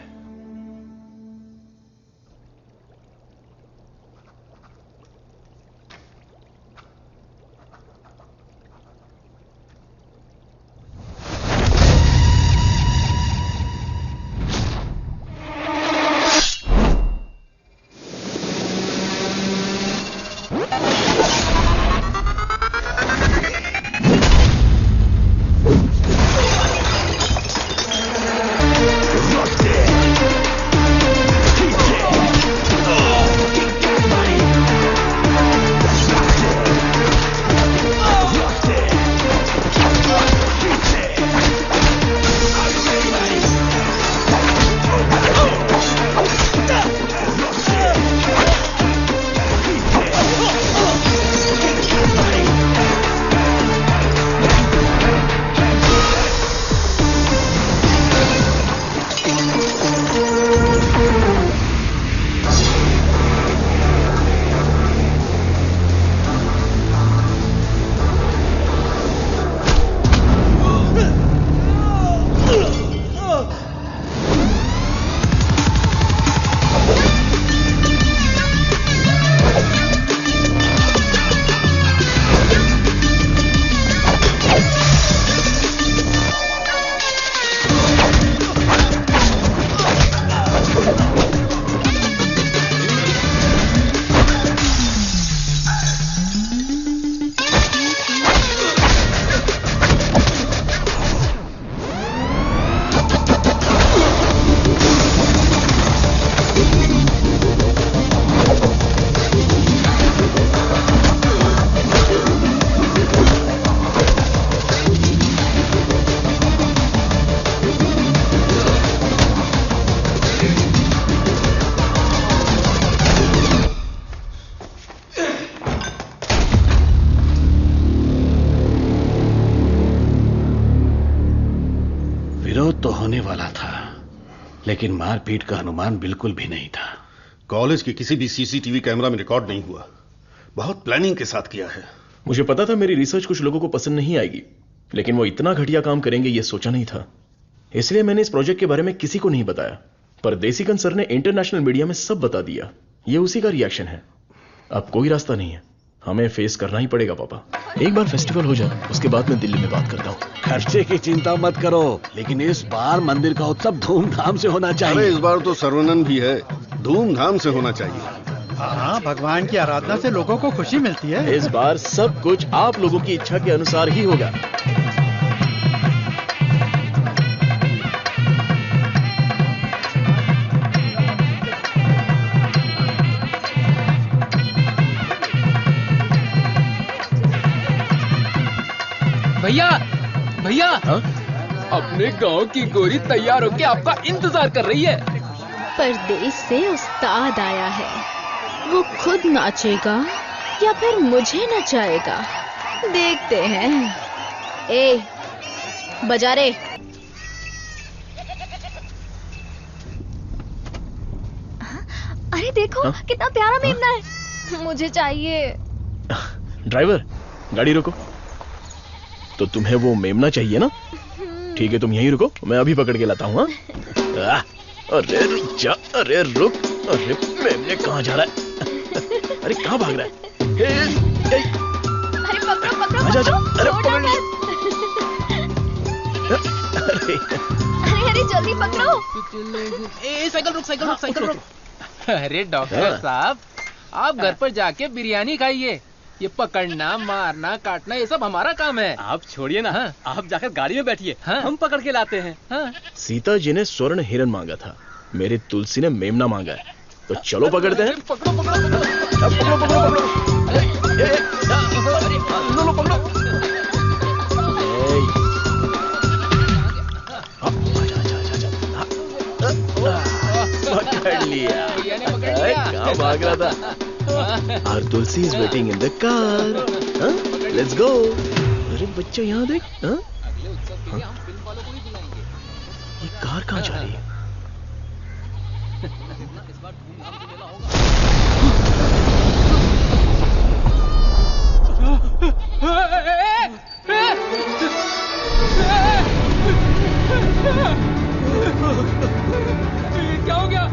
लेकिन मारपीट का अनुमान बिल्कुल भी नहीं था। कॉलेज के किसी भी सीसीटीवी कैमरा में रिकॉर्ड नहीं हुआ। बहुत प्लानिंग के साथ किया है। मुझे पता था मेरी रिसर्च कुछ लोगों को पसंद नहीं आएगी, लेकिन वो इतना घटिया काम करेंगे ये सोचा नहीं था। इसलिए मैंने इस प्रोजेक्ट के बारे में किसी को नहीं बताया, पर देसीकन सर ने इंटरनेशनल मीडिया में सब बता दिया। ये उसी का रिएक्शन है। अब कोई रास्ता नहीं है, हमें फेस करना ही पड़ेगा पापा। एक बार फेस्टिवल हो जाए उसके बाद मैं दिल्ली में बात करता हूँ। खर्चे की चिंता मत करो, लेकिन इस बार मंदिर का उत्सव धूमधाम से होना चाहिए। अरे इस बार तो सर्वनन भी है, धूमधाम से होना चाहिए। हाँ, भगवान की आराधना से लोगों को खुशी मिलती है। इस बार सब कुछ आप लोगों की इच्छा के अनुसार ही होगा। भैया भैया, अपने गांव की गोरी तैयार होके आपका इंतजार कर रही है। परदेश से उस्ताद आया है, वो खुद नाचेगा या फिर मुझे नचाएगा, देखते हैं। ए, बजा रे। अरे देखो कितना प्यारा मेमना है, मुझे चाहिए। ड्राइवर, गाड़ी रोको। तो तुम्हें वो मेमना चाहिए ना? ठीक है, तुम यहीं रुको, मैं अभी पकड़ के लाता हूँ। अरे रुक जा, अरे रुक। अरे मेमने कहाँ जा रहा है? अरे कहाँ भाग रहा है? अरे पकड़ो पकड़ो आजा, आजा। अरे छोड़ो मत। अरे जल्दी पकड़ो। साइकिल रुक, साइकिल रुक, साइकिल रुक। अरे डॉक्टर साहब, आप घर पर जाके बिरयानी खाइए। ये पकड़ना, मारना, काटना ये सब हमारा काम है। आप छोड़िए ना, आप जाकर गाड़ी में बैठिए, हम पकड़ के लाते हैं। सीता जी ने स्वर्ण हिरन मांगा था, मेरी तुलसी ने मेमना मांगा है, तो चलो पकड़ते हैं। पकड़ो पकड़ो पकड़ो पकड़ो पकड़ो। Our Tulsi is waiting in the car. Let's go. अरे बच्चा यहाँ देख. ये कार कहाँ जा रही है? क्या हो गया?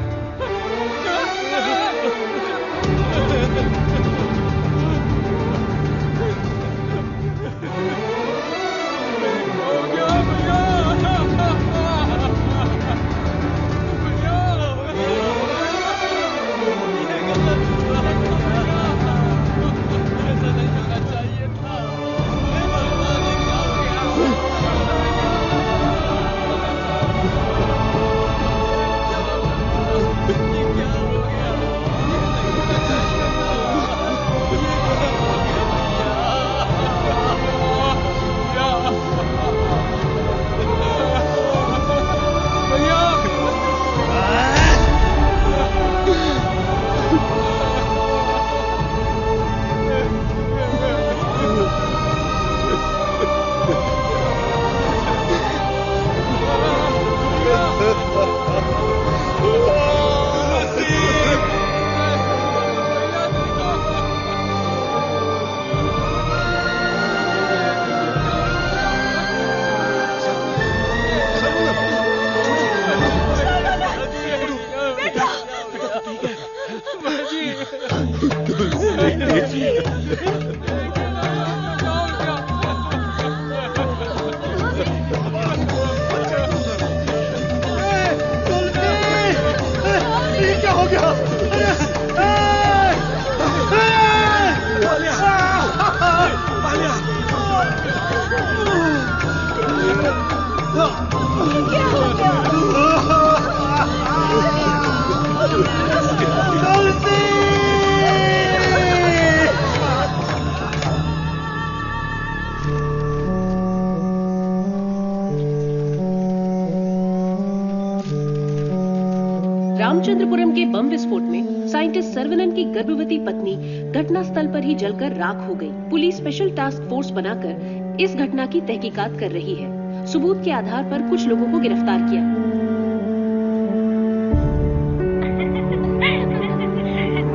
रामचंद्रपुरम के बम विस्फोट में साइंटिस्ट सर्वनन की गर्भवती पत्नी घटनास्थल पर ही जलकर राख हो गई। पुलिस स्पेशल टास्क फोर्स बनाकर इस घटना की तहकीकात कर रही है। सबूत के आधार पर कुछ लोगों को गिरफ्तार किया।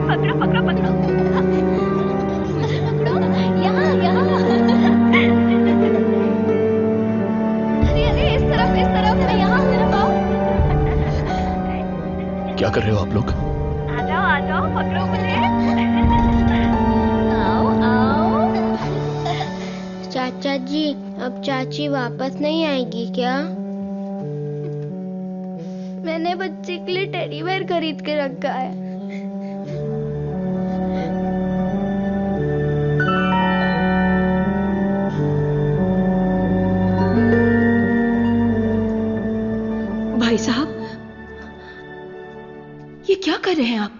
पकड़ो पकड़ो पकड़ो पकड़ो यहाँ यहाँ अरे अरे इस तरफ यहाँ तरफ आओ। क्या कर रहे हो आप लोग? आ जाओ पकड़ो मुझे। आओ आओ। चाचा जी अब चाची वापस नहीं आएगी क्या? मैंने बच्चे के लिए टेडी बेयर खरीद के रखा है। भाई साहब, ये क्या कर रहे हैं आप?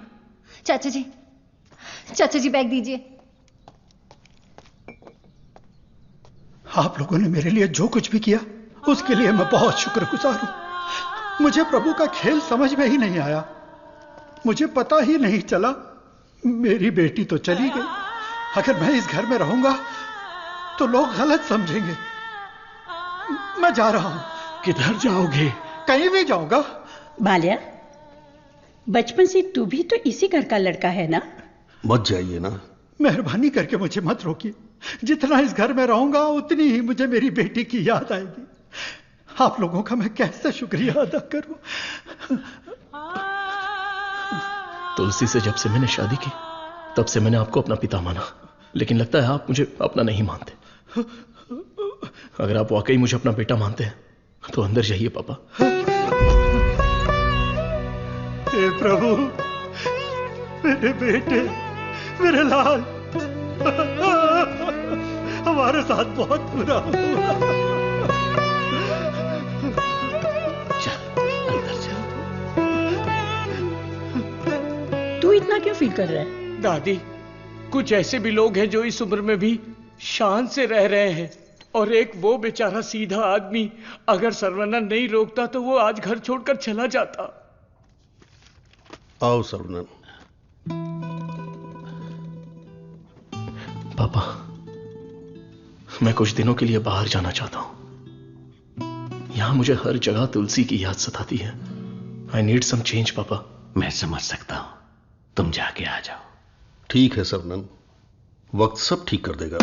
चाचा जी बैग दीजिए। आप लोगों ने मेरे लिए जो कुछ भी किया उसके लिए मैं बहुत शुक्रगुजार हूं। मुझे प्रभु का खेल समझ में ही नहीं आया। मुझे पता ही नहीं चला। मेरी बेटी तो चली गई। अगर मैं इस घर में रहूंगा तो लोग गलत समझेंगे। मैं जा रहा हूं। किधर जाओगे? कहीं भी जाऊंगा। बाल्या, बचपन से तू भी तो इसी घर का लड़का है ना? मत जाइए ना। मेहरबानी करके मुझे मत रोकिए। जितना इस घर में रहूंगा उतनी ही मुझे मेरी बेटी की याद आएगी। आप लोगों का मैं कैसे शुक्रिया अदा करूं। तुलसी से जब से मैंने शादी की तब से मैंने आपको अपना पिता माना, लेकिन लगता है आप मुझे अपना नहीं मानते। अगर आप वाकई मुझे अपना बेटा मानते हैं तो अंदर जाइए पापा। हे प्रभु, मेरे बेटे, मेरे लाल, हमारे साथ बहुत बुरा हुआ। तू इतना क्यों फील कर रहा है? दादी, कुछ ऐसे भी लोग हैं जो इस उम्र में भी शान से रह रहे हैं, और एक वो बेचारा सीधा आदमी, अगर सर्वनन नहीं रोकता तो वो आज घर छोड़कर चला जाता। आओ सर्वनन। पापा, मैं कुछ दिनों के लिए बाहर जाना चाहता हूं। यहां मुझे हर जगह तुलसी की याद सताती है। आई नीड सम चेंज पापा। मैं समझ सकता हूं, तुम जाके आ जाओ। ठीक है सरनन, वक्त सब ठीक कर देगा।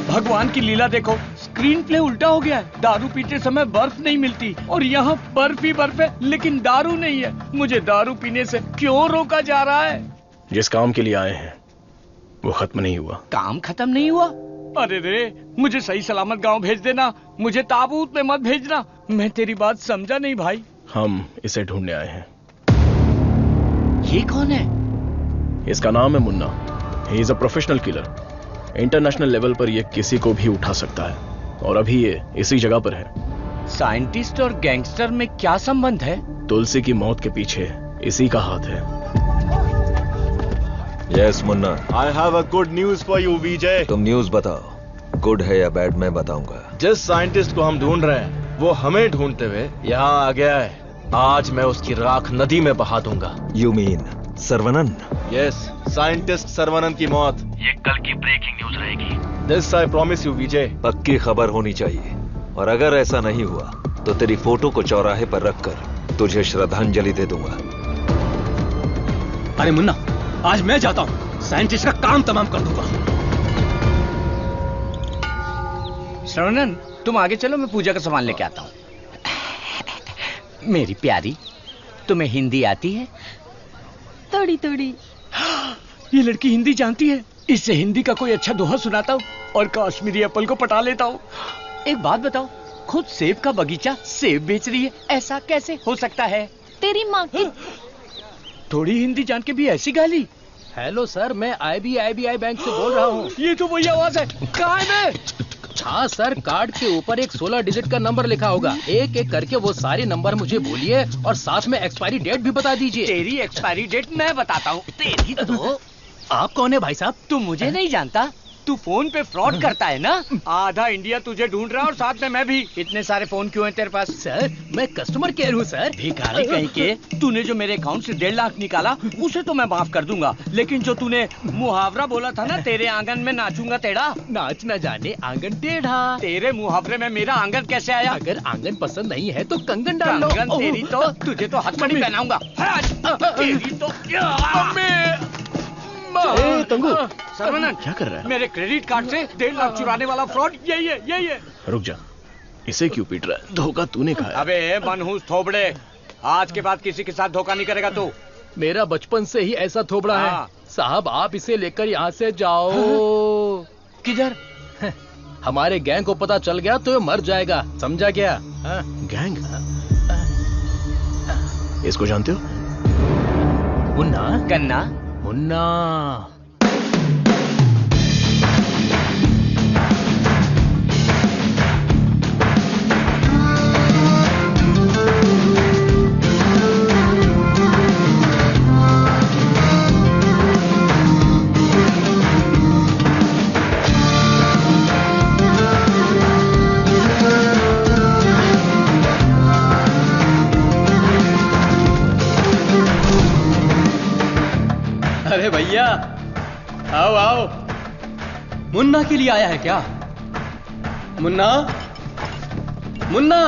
भगवान की लीला देखो, स्क्रीन प्ले उल्टा हो गया है। दारू पीते समय बर्फ नहीं मिलती और यहाँ बर्फ ही बर्फ है, लेकिन दारू नहीं है। मुझे दारू पीने से क्यों रोका जा रहा है? जिस काम के लिए आए हैं वो खत्म नहीं हुआ। काम खत्म नहीं हुआ? अरे रे, मुझे सही सलामत गांव भेज देना, मुझे ताबूत में मत भेजना। मैं तेरी बात समझा नहीं भाई। हम इसे ढूंढने आए हैं। ये कौन है? इसका नाम है Munna. He is a professional killer. International level पर ये किसी को भी उठा सकता है और अभी ये इसी जगह पर है। साइंटिस्ट और गैंगस्टर में क्या संबंध है? तुलसी की मौत के पीछे इसी का हाथ है। Yes Munna, I have a good news for you Vijay. तुम न्यूज बताओ, गुड है या बैड मैं बताऊंगा। जिस साइंटिस्ट को हम ढूंढ रहे हैं वो हमें ढूंढते हुए यहाँ आ गया है। आज मैं उसकी राख नदी में बहा दूंगा। You mean Saravanan? Yes, scientist Saravanan की मौत ये कल की ब्रेकिंग न्यूज रहेगी। दिस आई प्रॉमिस यू विजय। पक्की खबर होनी चाहिए, और अगर ऐसा नहीं हुआ तो तेरी फोटो को चौराहे पर रखकर तुझे श्रद्धांजलि दे दूंगा। अरे मुन्ना, आज मैं जाता हूं, साइंटिस्ट का काम तमाम कर दूंगा। श्रवणन, तुम आगे चलो, मैं पूजा का सामान लेके आता हूँ। मेरी प्यारी, तुम्हें हिंदी आती है? थोड़ी थोड़ी। ये लड़की हिंदी जानती है। इससे हिंदी का कोई अच्छा दोहा सुनाता हूँ और कश्मीरी एप्पल को पटा लेता हूँ। एक बात बताओ, खुद सेब का बगीचा सेब बेच रही है, ऐसा कैसे हो सकता है? तेरी माँ की। थोड़ी हिंदी जान के भी ऐसी गाली। हेलो सर, मैं IBI बैंक से बोल रहा हूँ। ये तो वही आवाज है। कहाँ है मैं? हाँ सर, कार्ड के ऊपर एक 16 डिजिट का नंबर लिखा होगा। एक एक करके वो सारे नंबर मुझे बोलिए और साथ में एक्सपायरी डेट भी बता दीजिए। तेरी एक्सपायरी डेट मैं बताता हूँ। तेरी तो। आप कौन है भाई साहब? तू मुझे नहीं जानता? तू फोन पे फ्रॉड करता है ना? आधा इंडिया तुझे ढूंढ रहा है और साथ में मैं भी। इतने सारे फोन क्यों हैं तेरे पास? सर, मैं कस्टमर केयर हूँ सर। भिखारी कहीं के। तूने जो मेरे अकाउंट से 1.5 लाख निकाला उसे तो मैं माफ कर दूंगा, लेकिन जो तूने मुहावरा बोला था ना, तेरे आंगन में नाचूंगा टेढ़ा, नाच न जाने आंगन टेढ़ा। तेरे मुहावरे में मेरा आंगन कैसे आया? अगर आंगन पसंद नहीं है तो कंगन डाल लो। कंगन तेरी तो, तुझे तो हथकड़ी पहनाऊंगा। तेरी तो। तंगू, सर्वनन, क्या कर रहा है? मेरे क्रेडिट कार्ड से 1.5 लाख चुराने वाला फ्रॉड यही है, यही है। रुक जा, इसे क्यों पीट रहा है? धोखा तूने खाया। अबे मनहूस थोबड़े, आज के बाद किसी के साथ धोखा नहीं करेगा तू। मेरा बचपन से ही ऐसा थोबड़ा है साहब। आप इसे लेकर यहाँ से जाओ। किधर? हमारे गैंग को पता चल गया तो ये मर जाएगा, समझा क्या? गैंग? इसको जानते हो? मुन्ना, गन्ना, मुन्ना। अरे भैया, आओ आओ। मुन्ना के लिए आया है क्या? मुन्ना, मुन्ना,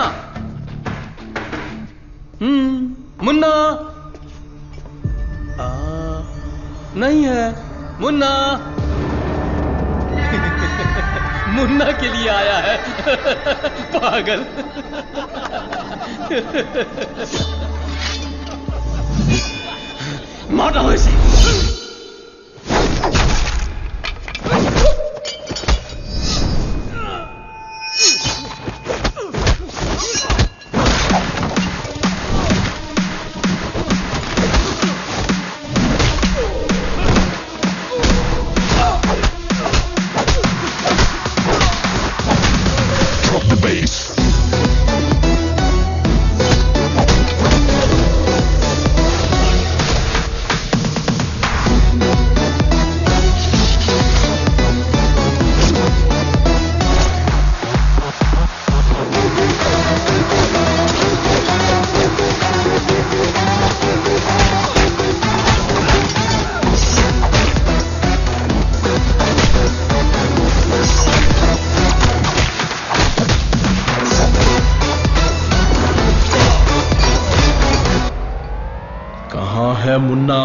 मुन्ना। नहीं है मुन्ना। मुन्ना के लिए आया है। पागल। मारो इसे। मुन्ना।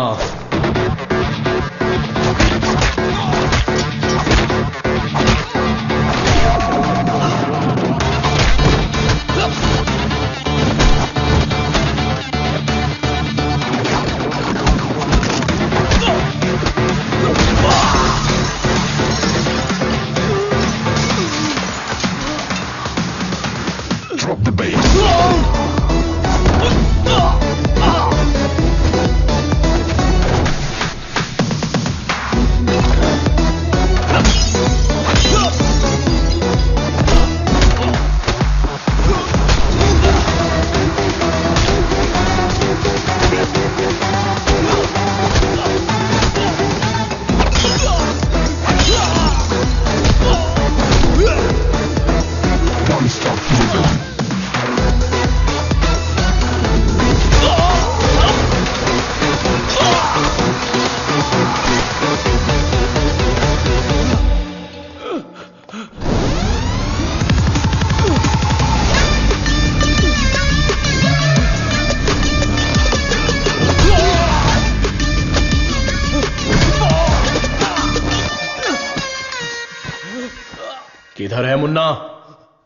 किधर है मुन्ना?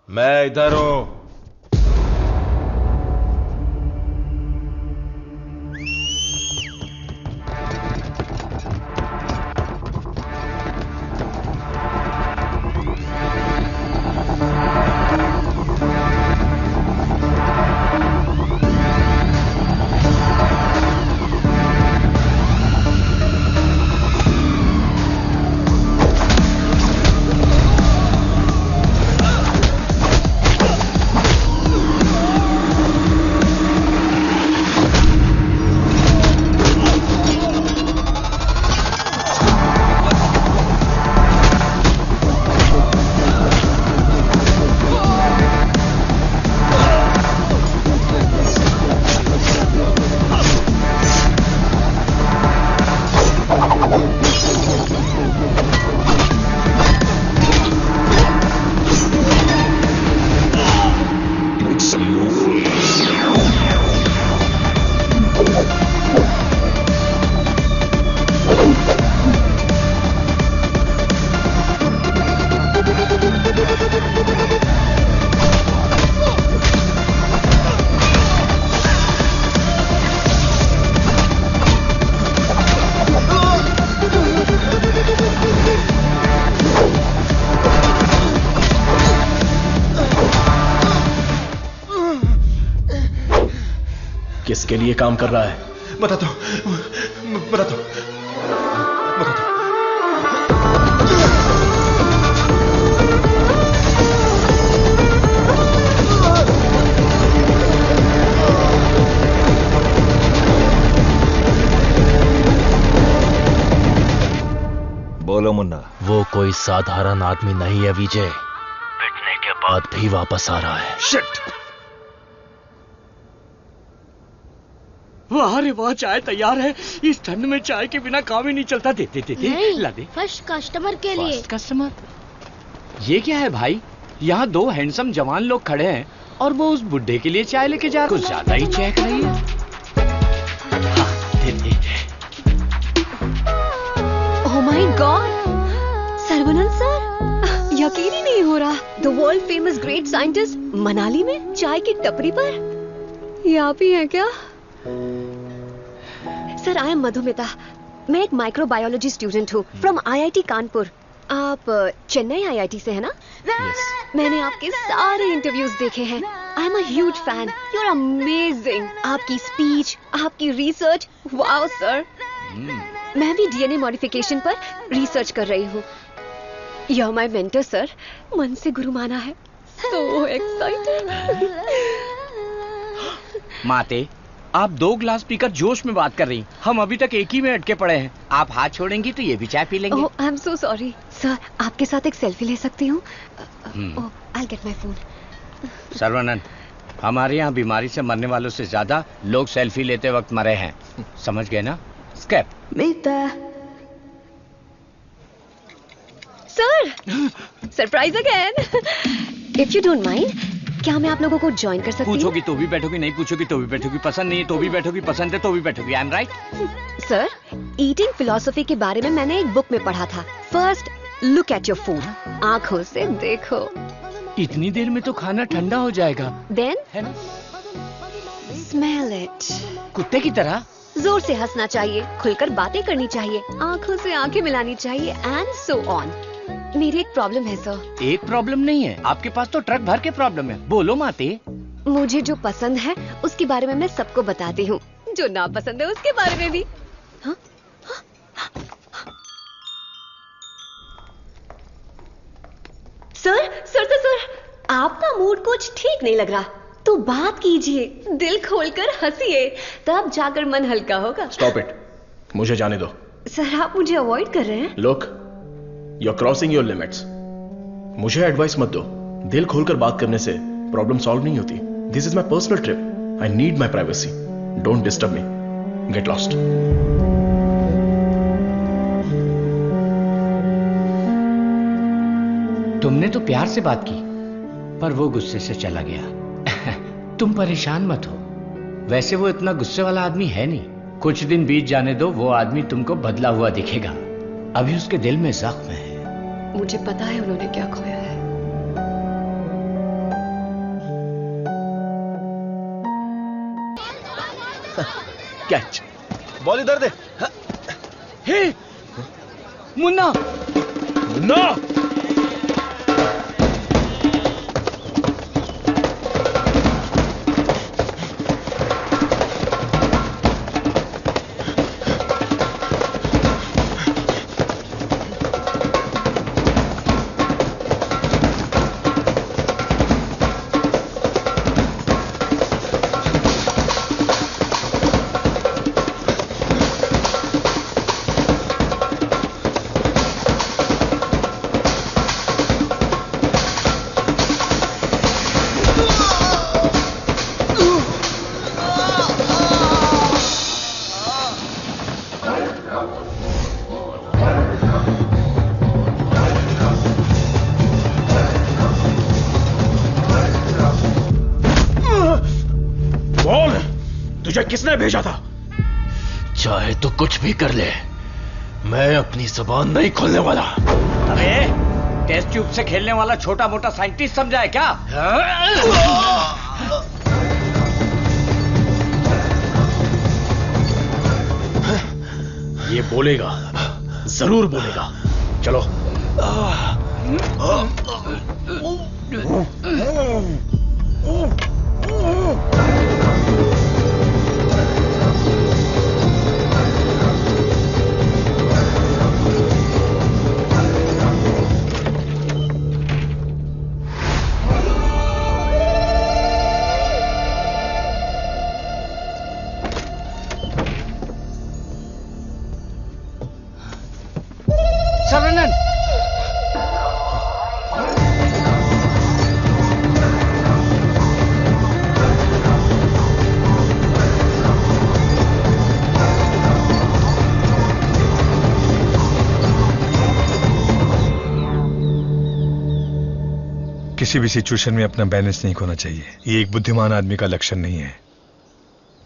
मैं इधर हूं। किसके लिए काम कर रहा है? बता दो, बता दो, बता दो। बोलो मुन्ना। वो कोई साधारण आदमी नहीं है विजय, पिटने के बाद भी वापस आ रहा है। शिट! वाह रे वाह, चाय तैयार है। इस ठंड में चाय के बिना काम ही नहीं चलता। दे दे दे दे, ला दे। फर्स्ट कस्टमर के लिए। First customer? ये क्या है भाई? यहाँ दो हैंडसम जवान लोग खड़े हैं और वो उस बुड्ढे के लिए चाय लेके जा रहे हैं। कुछ ज्यादा ही चेक रही है। हाँ, दे दे। ओह माय गॉड, सर्वनंद सर, यकीन ही नहीं हो रहा। The world famous great scientist Manali में चाय की टपरी पर। ये आप ही हैं क्या? Sir, I M Madhumita. मैं एक माइक्रोबायोलॉजी स्टूडेंट हूँ फ्रॉम IIT कानपुर। आप चेन्नई IIT से है ना? yes. मैंने आपके सारे इंटरव्यूज देखे हैं। I am a huge fan. You are amazing. आपकी स्पीच, आपकी रिसर्च, वाओ सर। मैं भी DNA मॉडिफिकेशन पर रिसर्च कर रही हूँ। You are my mentor sir. मन से गुरु माना है। So excited. माते, आप 2 ग्लास पीकर जोश में बात कर रही। हम अभी तक एक ही में अटके पड़े हैं। आप हाथ छोड़ेंगी तो ये भी चाय पी लेंगे। I am so sorry sir. आपके साथ एक सेल्फी ले सकती हूँ? I'll get my phone. Sarbananda, हमारे यहाँ बीमारी से मरने वालों से ज्यादा लोग सेल्फी लेते वक्त मरे हैं। समझ गए ना? स्कैप। Sir, surprise again. If you don't mind, क्या मैं आप लोगों को ज्वाइन कर सकती हूँ? पूछोगी तो भी बैठोगी, नहीं पूछोगी तो भी बैठोगी, पसंद नहीं है तो भी बैठोगी, पसंद है तो भी बैठोगी। I am right? Sir, eating philosophy के बारे में मैंने एक बुक में पढ़ा था। First look at your food, आंखों से देखो। इतनी देर में तो खाना ठंडा हो जाएगा। देन है ना? Smell it. कुत्ते की तरह जोर से हंसना चाहिए, खुलकर बातें करनी चाहिए, आंखों से आंखें मिलानी चाहिए एंड सो ऑन। मेरी एक प्रॉब्लम है सर। एक प्रॉब्लम नहीं है, आपके पास तो ट्रक भर के प्रॉब्लम है। बोलो माते। मुझे जो पसंद है उसके बारे में मैं सबको बताती हूँ, जो ना पसंद है उसके बारे में भी। हाँ? सर, आपका मूड कुछ ठीक नहीं लग रहा, तो बात कीजिए, दिल खोलकर हंसिए, तब जाकर मन हल्का होगा। स्टॉप इट, मुझे जाने दो। सर, आप मुझे अवॉइड कर रहे हैं। Look, you are crossing your limits. मुझे एडवाइस मत दो। दिल खोलकर बात करने से प्रॉब्लम सॉल्व नहीं होती। This is my personal trip, I need my privacy. Don't disturb me, get lost. तुमने तो प्यार से बात की, पर वो गुस्से से चला गया। तुम परेशान मत हो, वैसे वो इतना गुस्से वाला आदमी है नहीं। कुछ दिन बीत जाने दो, वो आदमी तुमको बदला हुआ दिखेगा। अभी उसके दिल में जख्म है। मुझे पता है उन्होंने क्या खोया है। कैच, बॉल इधर दे। हे मुन्ना, मुन्ना! तुझे किसने भेजा था? चाहे तो कुछ भी कर ले, मैं अपनी जुबान नहीं खोलने वाला। अबे, टेस्ट ट्यूब से खेलने वाला छोटा मोटा साइंटिस्ट समझा है क्या? ये बोलेगा, जरूर बोलेगा। चलो। सरवनन, किसी भी सिचुएशन में अपना बैलेंस नहीं खोना चाहिए। ये एक बुद्धिमान आदमी का लक्षण नहीं है।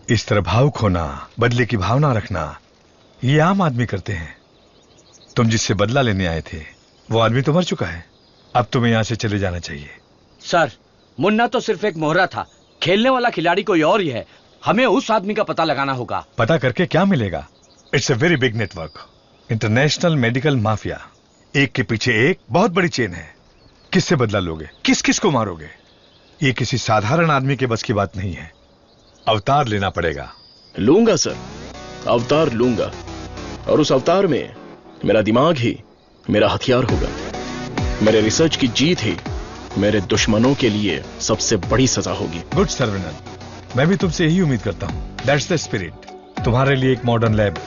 इस तरह भाव खोना, बदले की भावना रखना, ये आम आदमी करते हैं। तुम जिससे बदला लेने आए थे वो आदमी तो मर चुका है। अब तुम्हें यहां से चले जाना चाहिए। सर, मुन्ना तो सिर्फ एक मोहरा था, खेलने वाला खिलाड़ी कोई और ही है। हमें उस आदमी का पता लगाना होगा। पता करके क्या मिलेगा? It's a very big network, international medical mafia. एक के पीछे एक बहुत बड़ी चेन है। किससे बदला लोगे? किस किस को मारोगे? ये किसी साधारण आदमी के बस की बात नहीं है। अवतार लेना पड़ेगा। लूंगा सर, अवतार लूंगा, और उस अवतार में मेरा दिमाग ही मेरा हथियार होगा। मेरे रिसर्च की जीत ही मेरे दुश्मनों के लिए सबसे बड़ी सजा होगी। गुड सरवनन, मैं भी तुमसे यही उम्मीद करता हूं। That's the spirit. तुम्हारे लिए एक मॉडर्न लैब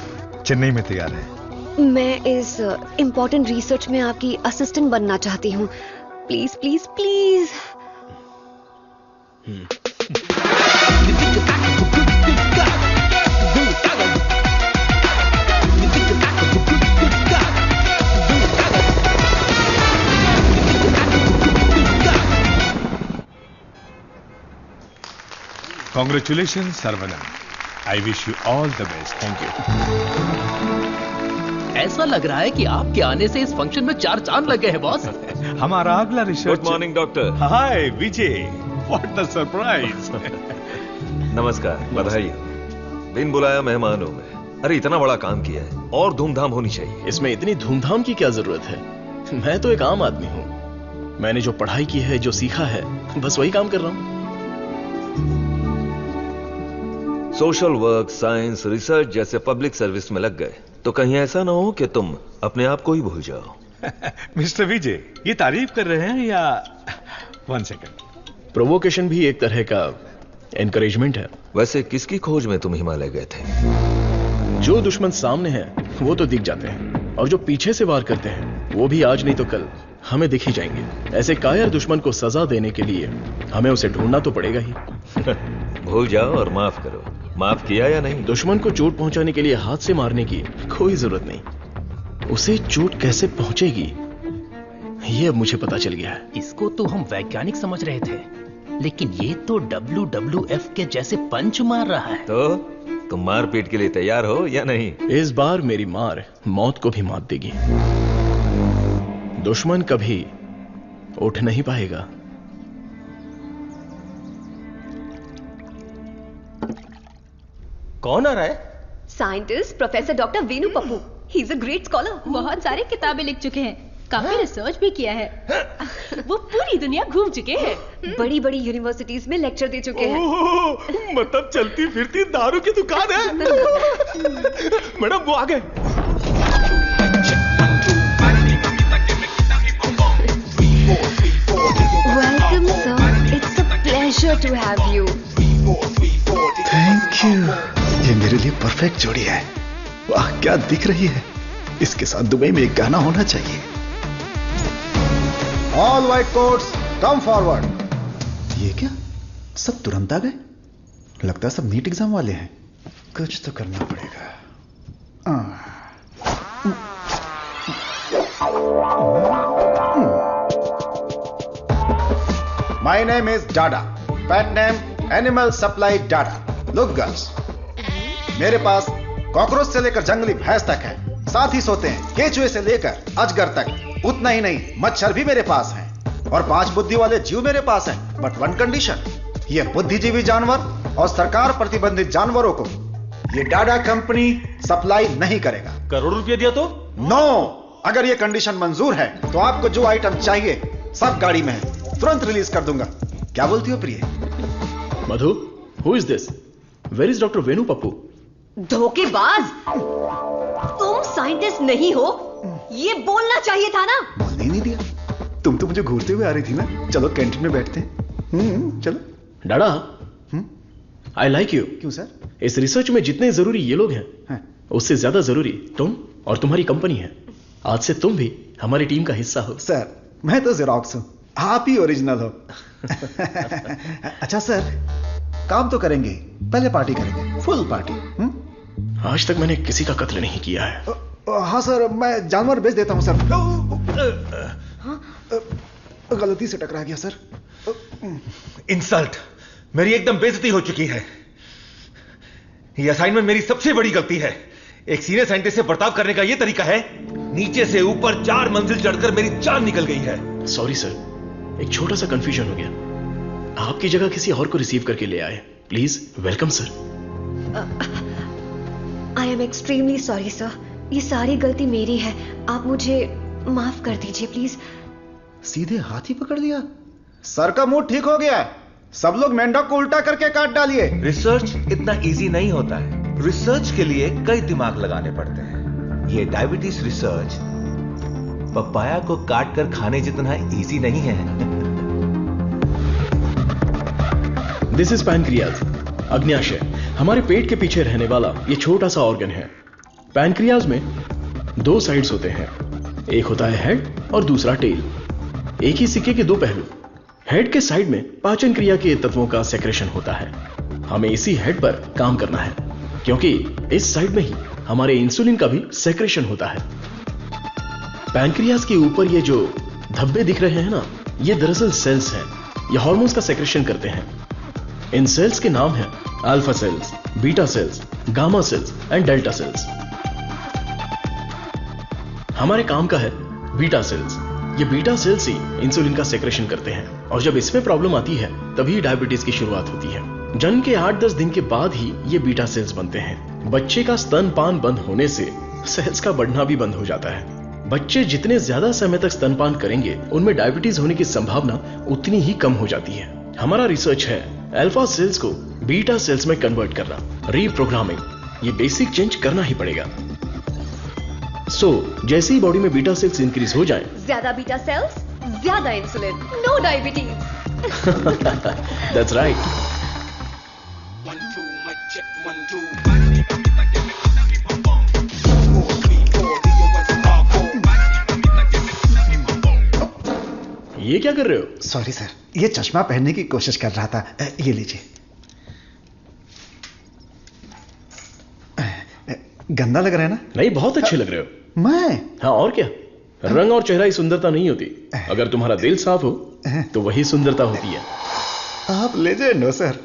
चेन्नई में तैयार है। मैं इस इम्पोर्टेंट रिसर्च में आपकी असिस्टेंट बनना चाहती हूँ। Please please please. Congratulation Saravanan. I wish you all the best. Thank you. ऐसा लग रहा है कि आपके आने से इस फंक्शन में 4 चांद लगे हैं बॉस। हमारा अगला research. Good morning doctor. Hi Vijay, what the surprise. नमस्कार, बधाई। बिन बुलाया मेहमान हूं मैं। अरे इतना बड़ा काम किया है और धूमधाम होनी चाहिए। इसमें इतनी धूमधाम की क्या जरूरत है? मैं तो एक आम आदमी हूं। मैंने जो पढ़ाई की है, जो सीखा है, बस वही काम कर रहा हूं। सोशल वर्क, साइंस, रिसर्च जैसे पब्लिक सर्विस में लग गए तो कहीं ऐसा ना हो कि तुम अपने आप को ही भूल जाओ। मिस्टर विजय, ये तारीफ कर रहे हैं या 1 सेकंड? प्रोवोकेशन भी एक तरह का एनकरेजमेंट है। वैसे किसकी खोज में तुम हिमालय गए थे? जो दुश्मन सामने हैं वो तो दिख जाते हैं, और जो पीछे से वार करते हैं वो भी आज नहीं तो कल हमें दिख ही जाएंगे। ऐसे कायर दुश्मन को सजा देने के लिए हमें उसे ढूंढना तो पड़ेगा ही। भूल जाओ और माफ करो। माफ किया या नहीं? दुश्मन को चोट पहुंचाने के लिए हाथ से मारने की कोई जरूरत नहीं। उसे चोट कैसे पहुंचेगी ये अब मुझे पता चल गया है। इसको तो हम वैज्ञानिक समझ रहे थे, लेकिन ये तो WWF के जैसे पंच मार रहा है। तो तुम मारपीट के लिए तैयार हो या नहीं? इस बार मेरी मार मौत को भी मात देगी। दुश्मन कभी उठ नहीं पाएगा। कौन आ रहा है? Scientist professor doctor Venu Pappu. He is a great scholar. बहुत सारे किताबें लिख चुके हैं, काफी रिसर्च भी किया है। वो पूरी दुनिया घूम चुके हैं, बड़ी बड़ी यूनिवर्सिटीज में लेक्चर दे चुके हैं। मतलब चलती फिरती दारू की दुकान है। मैडम वो आ गए। Welcome sir, it's a pleasure to have you. Thank you. ये मेरे लिए परफेक्ट जोड़ी है। वाह क्या दिख रही है। इसके साथ दुबई में एक गाना होना चाहिए। All white quotes come forward. ये क्या, सब तुरंत आ गए? लगता है सब नीट एग्जाम वाले हैं। कुछ तो करना पड़ेगा। My name is Dada, pet name animal supply Dada. Look girls, मेरे पास कॉकरोच से लेकर जंगली भैंस तक है, साथ ही सोते हैं केचुए से लेकर अजगर तक। उतना ही नहीं, मच्छर भी मेरे पास हैं और 5 बुद्धि वाले जीव मेरे पास हैं। बट 1 कंडीशन, ये बुद्धिजीवी जानवर और सरकार प्रतिबंधित जानवरों को ये डाडा कंपनी सप्लाई नहीं करेगा। करोड़ रुपया दिया तो? नो, अगर ये कंडीशन मंजूर है तो आपको जो आइटम चाहिए सब गाड़ी में है, तुरंत रिलीज कर दूंगा। क्या बोलती हो प्रिय? Madhu, who is this? Where is doctor Venu Pappu? धोखेबाज, तुम साइंटिस्ट नहीं हो, ये बोलना चाहिए था ना। बोलने ही नहीं दिया। तुम तो मुझे घूरते हुए आ रही थी ना। चलो कैंटीन में बैठते हैं। चलो। डाडा, आई लाइक यू। क्यों सर? इस रिसर्च में जितने जरूरी ये लोग हैं, उससे ज्यादा जरूरी तुम और तुम्हारी कंपनी है। आज से तुम भी हमारी टीम का हिस्सा हो। सर, मैं तो जेरोक्स हूं, आप ही ओरिजिनल हो। अच्छा सर, काम तो करेंगे, पहले पार्टी करेंगे, फुल पार्टी। आज तक मैंने किसी का कत्ल नहीं किया है। हाँ सर, मैं जानवर बेच देता हूं सर। गलती से टकरा गया सर। इंसल्ट, मेरी एकदम बेइज्जती हो चुकी है। ये असाइनमेंट मेरी सबसे बड़ी गलती है। एक सीनियर साइंटिस्ट से बर्ताव करने का यह तरीका है? नीचे से ऊपर 4 मंजिल चढ़कर मेरी जान निकल गई है। सॉरी सर, एक छोटा सा कंफ्यूजन हो गया। आपकी जगह किसी और को रिसीव करके ले आए। Please welcome sir. I am extremely sorry sir, ये सारी गलती मेरी है, आप मुझे माफ कर दीजिए प्लीज। सीधे हाथ ही पकड़ लिया। सर का मूड ठीक हो गया है। सब लोग मेंढक को उल्टा करके काट डालिए। रिसर्च इतना इजी नहीं होता है। रिसर्च के लिए कई दिमाग लगाने पड़ते हैं। ये डायबिटीज रिसर्च पपाया को काट कर खाने जितना इजी नहीं है। दिस इज पैनक्रियाज, अग्न्याशय, हमारे पेट के पीछे रहने वाला ये छोटा सा ऑर्गन है। पैनक्रियाज में 2 साइड्स होते हैं, एक होता है हेड और दूसरा टेल। एक ही सिक्के के 2 पहलू। हेड के साइड में पाचन क्रिया के तत्वों का सेक्रेशन होता है। हमें इसी हेड पर काम करना है, क्योंकि इस साइड में ही हमारे इंसुलिन का भी सेक्रेशन होता है। पैनक्रियाज के ऊपर ये जो धब्बे दिख रहे हैं ना, ये दरअसल सेल्स हैं। ये हार्मोन्स का सेक्रेशन करते हैं। इन सेल्स के नाम हैं alpha cells, beta cells, gamma cells and delta cells. हमारे काम का है बीटा सेल्स। ये बीटा सेल्स ही इंसुलिन का सेक्रेशन करते हैं और जब इसमें प्रॉब्लम आती है तभी डायबिटीज की शुरुआत होती है। जन्म के 8-10 दिन के बाद ही ये बीटा सेल्स बनते हैं। बच्चे का स्तनपान बंद होने से सेल्स का बढ़ना भी बंद हो जाता है। बच्चे जितने ज्यादा समय तक स्तनपान करेंगे उनमें डायबिटीज होने की संभावना उतनी ही कम हो जाती है। हमारा रिसर्च है अल्फा सेल्स को बीटा सेल्स में कन्वर्ट करना, रीप्रोग्रामिंग। ये बेसिक चेंज करना ही पड़ेगा। जैसे ही बॉडी में बीटा सेल्स इंक्रीज हो जाएं, ज्यादा बीटा सेल्स, ज्यादा insulin, no diabetes. That's right. ये क्या कर रहे हो? सॉरी सर, ये चश्मा पहनने की कोशिश कर रहा था। ये लीजिए। गंदा लग रहा है ना? नहीं, बहुत अच्छे लग रहे हो। मैं? हाँ, और क्या। रंग और चेहरा ही सुंदरता नहीं होती, अगर तुम्हारा दिल साफ हो तो वही सुंदरता होती है। आप लेजेंड हो sir.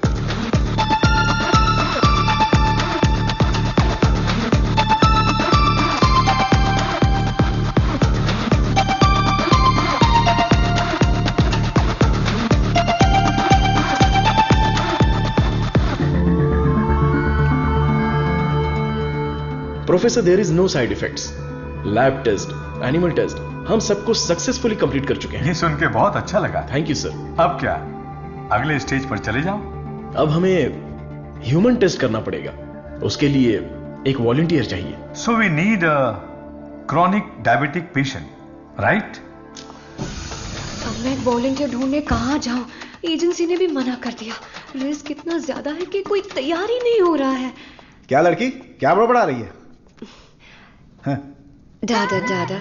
Professor, there is no side effects. Lab test, animal test, हम सबको सक्सेसफुली कंप्लीट कर चुके हैं। ये सुन के बहुत अच्छा लगा। Thank you sir. अब क्या, अगले स्टेज पर चले जाओ? अब हमें ह्यूमन टेस्ट करना पड़ेगा। उसके लिए एक वॉलंटियर चाहिए। So we need a chronic diabetic patient, right? अब मैं वॉलंटियर ढूंढने कहाँ जाऊं? एजेंसी ने भी मना कर दिया। रिस्क इतना ज्यादा है कि कोई तैयार ही नहीं हो रहा है। क्या लड़की, क्या बड़बड़ा रही है? दादा दादा,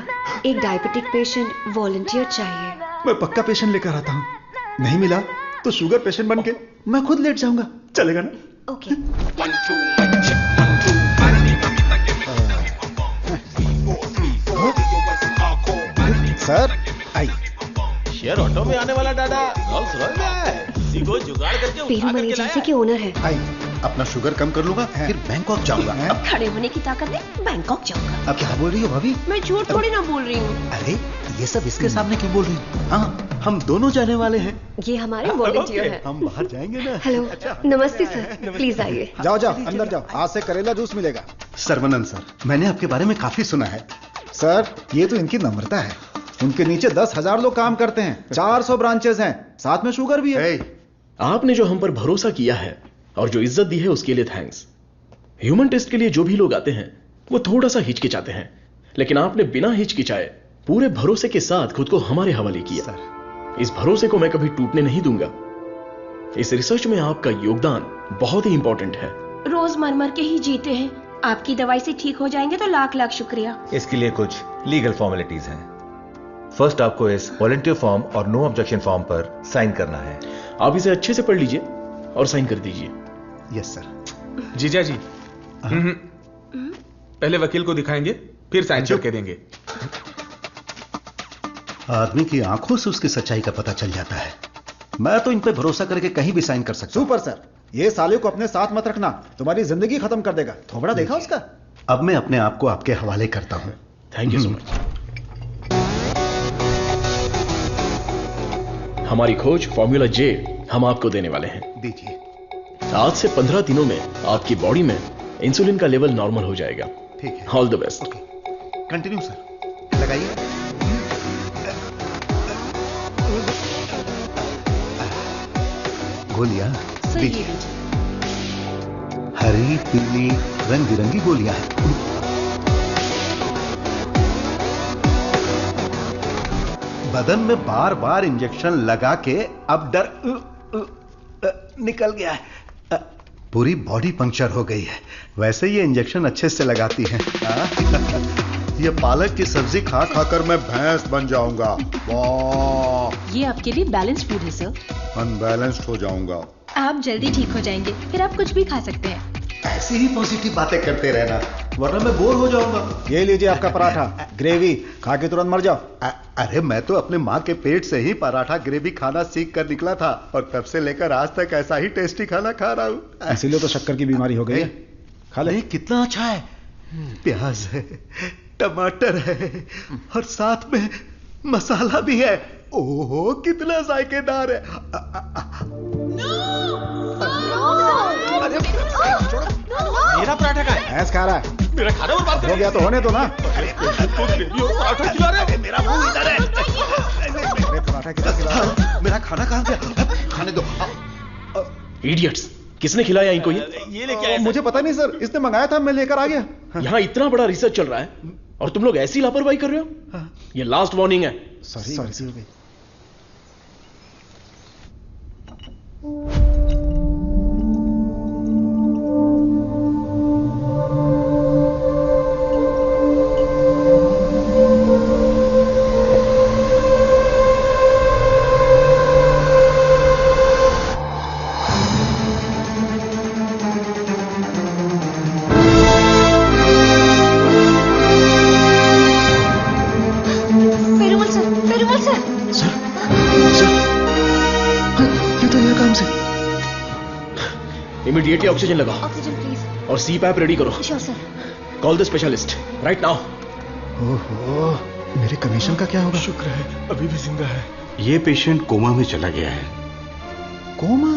एक डायबिटिक पेशेंट वॉलंटियर चाहिए। मैं पक्का पेशेंट लेकर आता हूँ। नहीं मिला तो शुगर पेशेंट बन के मैं खुद लेट जाऊंगा। चलेगा ना? Okay. Sir I. Share auto में आने वाला दादा रोल्स रॉयस में है। इसी को जुगाड़ करके पेरूमल एजेंसी के ओनर है। आई, अपना शुगर कम कर लूंगा, फिर बैंकॉक जाऊंगा। अब खड़े होने की ताकत नहीं, बैंकॉक जाऊंगा। अब क्या बोल रही हो भाभी? मैं झूठ थोड़ी ना बोल रही हूँ। अरे ये सब इसके सामने क्यों बोल रही हो? हाँ, हम दोनों जाने वाले हैं। ये हमारे वॉलंटियर हैं। हम बाहर जाएंगे ना। हेलो, नमस्ते सर, प्लीज आइए। जाओ जाओ, अंदर जाओ। आज से करेला जूस मिलेगा। सर्वनंद सर, मैंने आपके बारे में काफी सुना है। सर, ये तो इनकी नम्रता है। उनके नीचे 10,000 लोग काम करते हैं, 400 ब्रांचेस हैं, साथ में शुगर भी है। आपने जो हम पर भरोसा किया है और जो इज्जत दी है उसके लिए थैंक्स। ह्यूमन टेस्ट के लिए जो भी लोग आते हैं वो थोड़ा सा हिचकिचाते हैं, लेकिन आपने बिना हिचकिचाए पूरे भरोसे के साथ खुद को हमारे हवाले किया। इस भरोसे को मैं कभी टूटने नहीं दूंगा। इस रिसर्च में आपका योगदान बहुत ही इंपॉर्टेंट है। रोज मर मर के ही जीते हैं। आपकी दवाई से ठीक हो जाएंगे तो लाख लाख शुक्रिया। इसके लिए कुछ लीगल फॉर्मेलिटीज हैं। फर्स्ट आपको इस वॉलंटियर फॉर्म और नो ऑब्जेक्शन फॉर्म पर साइन करना है। आप इसे अच्छे से पढ़ लीजिए और साइन कर दीजिए। Yes sir. जीजा जी, पहले वकील को दिखाएंगे, फिर साइन करके देंगे। आदमी की आंखों से उसकी सच्चाई का पता चल जाता है। मैं तो इन पे भरोसा करके कहीं भी साइन कर सकता हूं। सुपर सर, ये साले को अपने साथ मत रखना, तुम्हारी जिंदगी खत्म कर देगा। थोबड़ा देखा उसका? अब मैं अपने आप को आपके हवाले करता हूं। Thank you so much. हमारी खोज फॉर्मूला जे हम आपको देने वाले हैं। दीजिए। आज से 15 दिनों में आपकी बॉडी में इंसुलिन का लेवल नॉर्मल हो जाएगा। ठीक है। All the best. Continue sir. लगाइए। गोलियां दीजिए। हरी, पीली, रंग बिरंगी गोलियां हैं। बदन में बार बार इंजेक्शन लगा के अब डर निकल गया है। पूरी बॉडी पंक्चर हो गई है। वैसे ये इंजेक्शन अच्छे से लगाती हैं। ये पालक की सब्जी खा खाकर मैं भैंस बन जाऊंगा। वाह, ये आपके लिए बैलेंस फूड है सर। अनबैलेंस्ड हो जाऊंगा। आप जल्दी ठीक हो जाएंगे, फिर आप कुछ भी खा सकते हैं। ऐसी ही पॉजिटिव बातें करते रहना। वरना मैं बोर हो जाऊंगा। ये लीजिए आपका पराठा, ग्रेवी खा के तुरंत मर जाओ। अरे मैं तो अपने माँ के पेट से ही पराठा ग्रेवी खाना सीख कर निकला था और तब से लेकर आज तक ऐसा ही टेस्टी खाना खा रहा हूँ। इसीलिए तो शक्कर की बीमारी हो गई है। खा ले। कितना अच्छा है। प्याज है, टमाटर है और साथ में मसाला भी है। ओहो कितना जायकेदार है। मेरा पराठा का है। भैंस खा रहा है। मेरा खाना बर्बाद हो गया तो होने दो ना। पराठा खिला रहे हैं। मेरा मुंह इधर है। पराठा किधर खिला रहा है? मेरा खाना कहाँ गया? खाने दो। इडियट्स, किसने खिलाया इनको ये लेके आया? मुझे पता नहीं सर, इसने मंगाया था, मैं लेकर आ गया। यहाँ इतना बड़ा रिसर्च चल रहा है और तुम लोग ऐसी लापरवाही कर रहे हो? ये लास्ट वार्निंग है। सॉरी हो गई। इमीडिएटली ऑक्सीजन लगाओ। Oxygen please. और सी पैप रेडी करो। Sure sir. Call the specialist right now. ओहो, मेरे कमीशन का क्या होगा? शुक्र है अभी भी जिंदा है। ये पेशेंट कोमा में चला गया है। कोमा?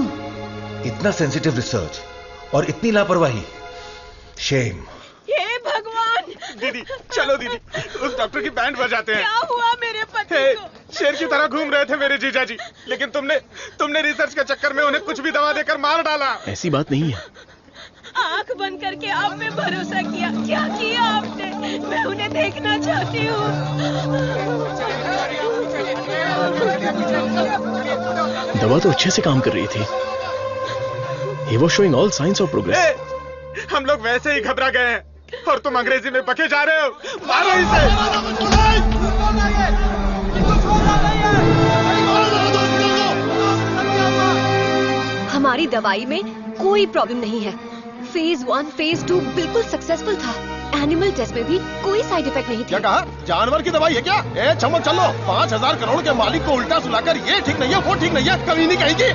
इतना सेंसिटिव रिसर्च और इतनी लापरवाही। शेम। हे भगवान। दीदी चलो दीदी, उस डॉक्टर की बैंड बजाते हैं। क्या हुआ मेरे पति को? शेर की तरह घूम रहे थे मेरे जीजा जी, लेकिन तुमने रिसर्च के चक्कर में उन्हें कुछ भी दवा देकर मार डाला। ऐसी बात नहीं है। आंख बंद करके आप पे भरोसा किया। क्या किया आपने? मैं उन्हें देखना चाहती हूँ। दवा तो अच्छे से काम कर रही थी। He was showing all signs of progress. हम लोग वैसे ही घबरा गए हैं और तुम अंग्रेजी में बके जा रहे हो। मारो इसे। हमारी दवाई में कोई प्रॉब्लम नहीं है। फेज 1, फेज 2 बिल्कुल सक्सेसफुल था। एनिमल टेस्ट में भी कोई साइड इफेक्ट नहीं क्या कहा? जानवर की दवाई है क्या? ए चमक चलो, 5,000 करोड़ के मालिक को उल्टा सुलाकर ये ठीक नहीं है, वो ठीक नहीं है, कभी नहीं कहेगी।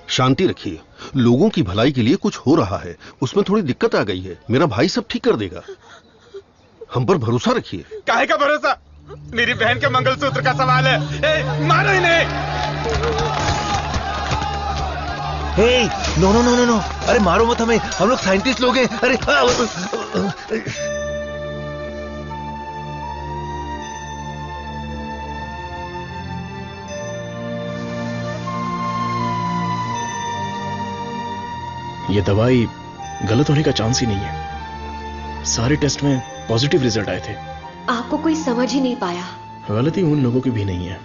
शांति रखिए, लोगों की भलाई के लिए कुछ हो रहा है, उसमें थोड़ी दिक्कत आ गई है, मेरा भाई सब ठीक कर देगा, हम पर भरोसा रखिए। काहे का भरोसा? मेरी बहन के मंगलसूत्र का सवाल है। ए, मारो इन्हें। हे, नो, अरे मारो मत हमें, हम लोग साइंटिस्ट लोग हैं। अरे ये दवाई गलत होने का चांस ही नहीं है। सारे टेस्ट में पॉजिटिव रिजल्ट आए थे। आपको कोई समझ ही नहीं पाया। गलती उन लोगों की भी नहीं है।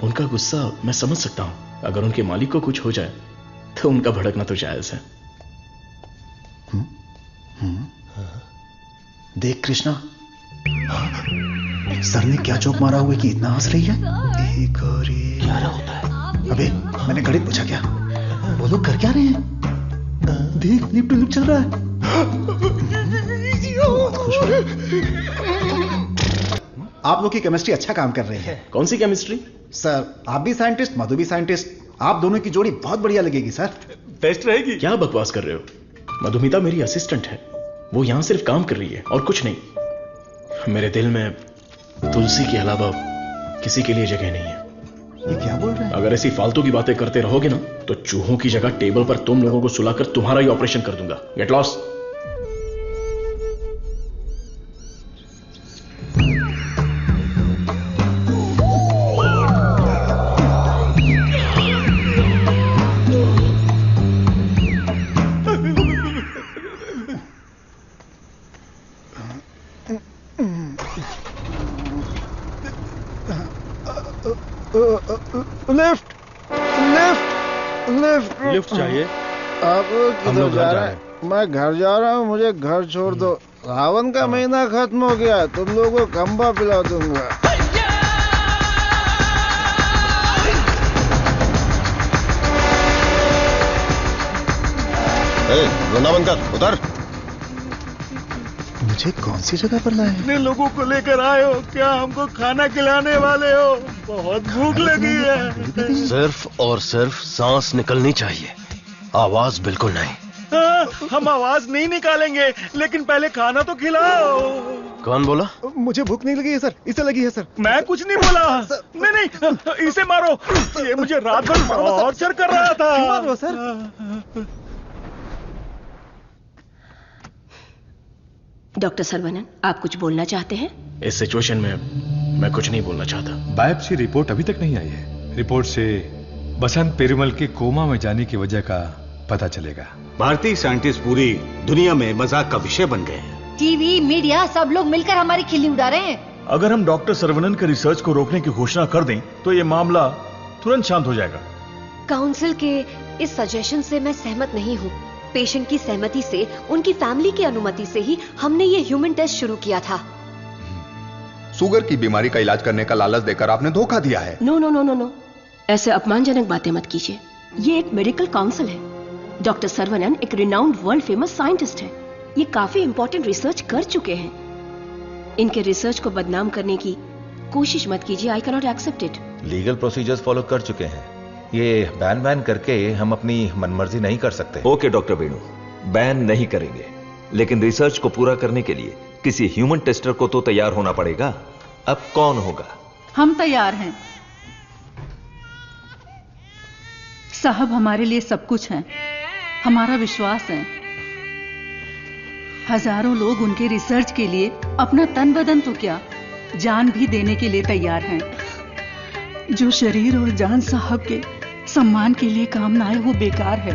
उनका गुस्सा मैं समझ सकता हूं। अगर उनके मालिक को कुछ हो जाए तो उनका भड़कना तो जायज है। देख कृष्णा, सर ने क्या जोक मारा हुआ कि इतना हंस रही है? एक और एक। क्या होता है? अबे मैंने घड़ी पूछा क्या? वो लोग कर क्या रहे हैं? देख लिप टू लिप चल रहा है। बहुत खुश हो। आप लोग की केमिस्ट्री अच्छा काम कर रही है। कौन सी केमिस्ट्री? सर आप भी साइंटिस्ट, मधु भी साइंटिस्ट, आप दोनों की जोड़ी बहुत बढ़िया लगेगी सर। बेस्ट रहेगी। क्या बकवास कर रहे हो? मधुमिता मेरी असिस्टेंट है, वो यहां सिर्फ काम कर रही है और कुछ नहीं। मेरे दिल में तुलसी के अलावा किसी के लिए जगह नहीं है। ये क्या बोल रहे हैं? अगर ऐसी फालतू की बातें करते रहोगे ना तो चूहों की जगह टेबल पर तुम लोगों को सुलाकर तुम्हारा ही ऑपरेशन कर दूंगा। Get lost. Lift lift lift lift चाहिए? आप किधर जा रहे हैं? मैं घर जा रहा हूँ, मुझे घर छोड़ दो। सावन का महीना खत्म हो गया, तुम लोगों को खंबा पिला दूंगा। रोना बंद कर, उतर। मुझे कौन सी जगह पर लाए? इतने लोगों को लेकर आए हो, क्या हमको खाना खिलाने वाले हो? बहुत भूख लगी है। सिर्फ और सिर्फ सांस निकलनी चाहिए, आवाज बिल्कुल नहीं। हम आवाज नहीं निकालेंगे, लेकिन पहले खाना तो खिलाओ। कौन बोला? मुझे भूख नहीं लगी है सर, इसे लगी है सर। मैं कुछ नहीं बोला। नहीं, इसे मारो। ये मुझे रात भर टॉर्चर कर रहा था। मारो सर। डॉक्टर सरवनन, आप कुछ बोलना चाहते हैं? इस सिचुएशन में मैं कुछ नहीं बोलना चाहता। बायोप्सी रिपोर्ट अभी तक नहीं आई है। रिपोर्ट से बसंत पेरुमल के कोमा में जाने की वजह का पता चलेगा। भारतीय साइंटिस्ट पूरी दुनिया में मजाक का विषय बन गए हैं। टीवी, मीडिया सब लोग मिलकर हमारी खिल्ली उड़ा रहे हैं। अगर हम डॉक्टर सरवनन के रिसर्च को रोकने की घोषणा कर दें तो ये मामला तुरंत शांत हो जाएगा। काउंसिल के इस सजेशन से मैं सहमत नहीं हूँ। पेशेंट की सहमति से, उनकी फैमिली की अनुमति से ही हमने ये ह्यूमन टेस्ट शुरू किया था। शुगर की बीमारी का इलाज करने का लालच देकर आपने धोखा दिया है। No no no no no, ऐसे अपमानजनक बातें मत कीजिए। ये एक मेडिकल काउंसिल है। डॉक्टर सरवनन एक रिनाउंड वर्ल्ड फेमस साइंटिस्ट है। ये काफी इंपॉर्टेंट रिसर्च कर चुके हैं। इनके रिसर्च को बदनाम करने की कोशिश मत कीजिए। I can not accept it. Legal procedures follow कर चुके हैं। ये बैन करके हम अपनी मनमर्जी नहीं कर सकते। ओके डॉक्टर वेणु, बैन नहीं करेंगे, लेकिन रिसर्च को पूरा करने के लिए किसी ह्यूमन टेस्टर को तो तैयार होना पड़ेगा। अब कौन होगा? हम तैयार हैं साहब, हमारे लिए सब कुछ है। हमारा विश्वास है। हजारों लोग उनके रिसर्च के लिए अपना तन बदन तो क्या, जान भी देने के लिए तैयार हैं। जो शरीर और जान साहब के सम्मान के लिए काम ना आए वो बेकार है।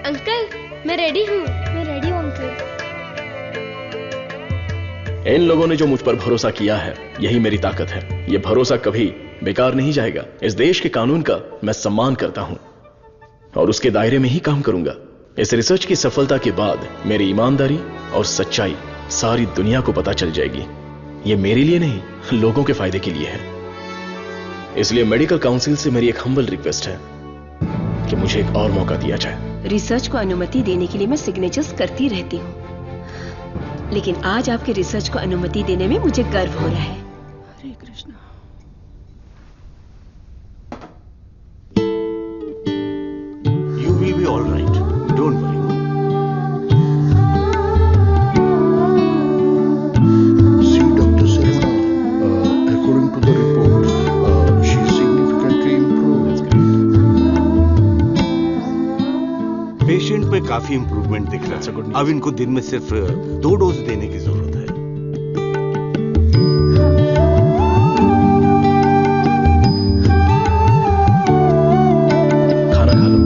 अंकल, मैं रेडी हूँ। मैं रेडी हूँ अंकल। इन लोगों ने जो मुझ पर भरोसा किया है, यही मेरी ताकत है। ये भरोसा कभी बेकार नहीं जाएगा। इस देश के कानून का मैं सम्मान करता हूं और उसके दायरे में ही काम करूंगा। इस रिसर्च की सफलता के बाद मेरी ईमानदारी और सच्चाई सारी दुनिया को पता चल जाएगी। ये मेरे लिए नहीं, लोगों के फायदे के लिए है। इसलिए मेडिकल काउंसिल से मेरी एक हम्बल रिक्वेस्ट है कि मुझे एक और मौका दिया जाए। रिसर्च को अनुमति देने के लिए मैं सिग्नेचर्स करती रहती हूँ, लेकिन आज आपके रिसर्च को अनुमति देने में मुझे गर्व हो रहा है। हरे Krishna. You will be all right. Don't worry. See, Dr. Sarana, according to the report, she is significantly improved. Patient में काफी इंप्रूवमेंट दिख रहा है। अब इनको दिन में सिर्फ 2 डोज देने की जरूरत है। खाना खा लो।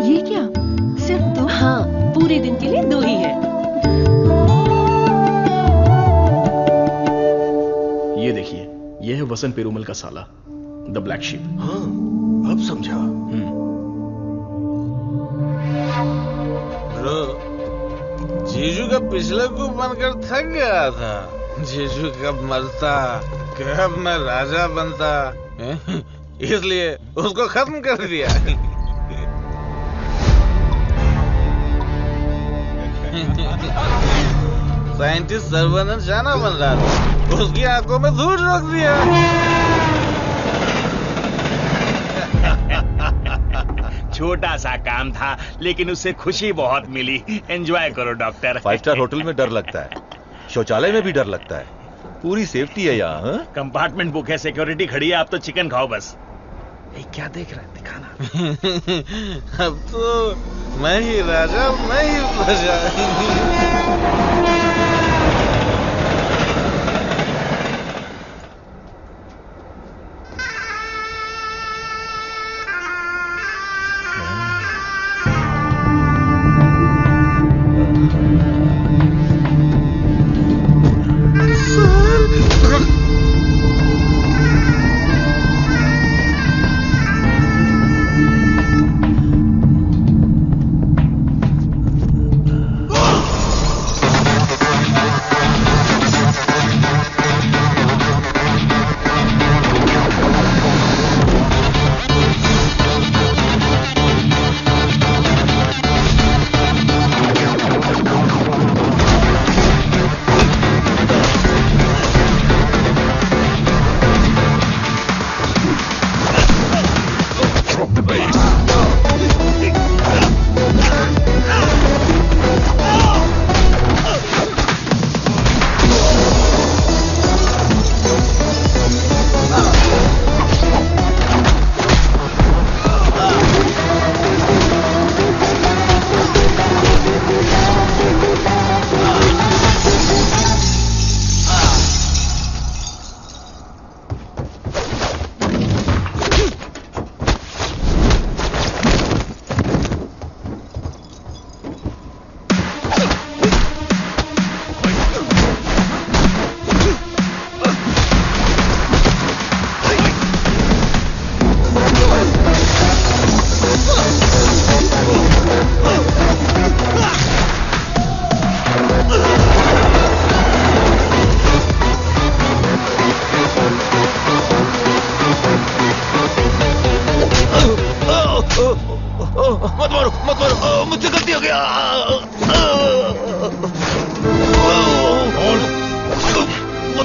ये क्या, सिर्फ 2? हाँ, पूरे दिन के लिए 2 ही है। ये देखिए, ये है वसंत पेरुमल का साला, द ब्लैक शीप। हाँ, अब समझा। ब्रो, जीजू का पिछला को बनकर थक गया था। जीजू कब मरता, कब मैं राजा बनता, इसलिए उसको खत्म कर दिया। साइंटिस्ट सर्वनन जाना बन रहा था, उसकी आंखों में धूल रख दिया। छोटा सा काम था, लेकिन उससे खुशी बहुत मिली। एंजॉय करो डॉक्टर। 5 स्टार होटल में डर लगता है, शौचालय में भी डर लगता है। पूरी सेफ्टी है यहाँ। कंपार्टमेंट बुक है, सिक्योरिटी खड़ी है। आप तो चिकन खाओ बस। क्या देख रहा है, दिखाना। अब तो मैं ही राजा, मैं ही प्रजा।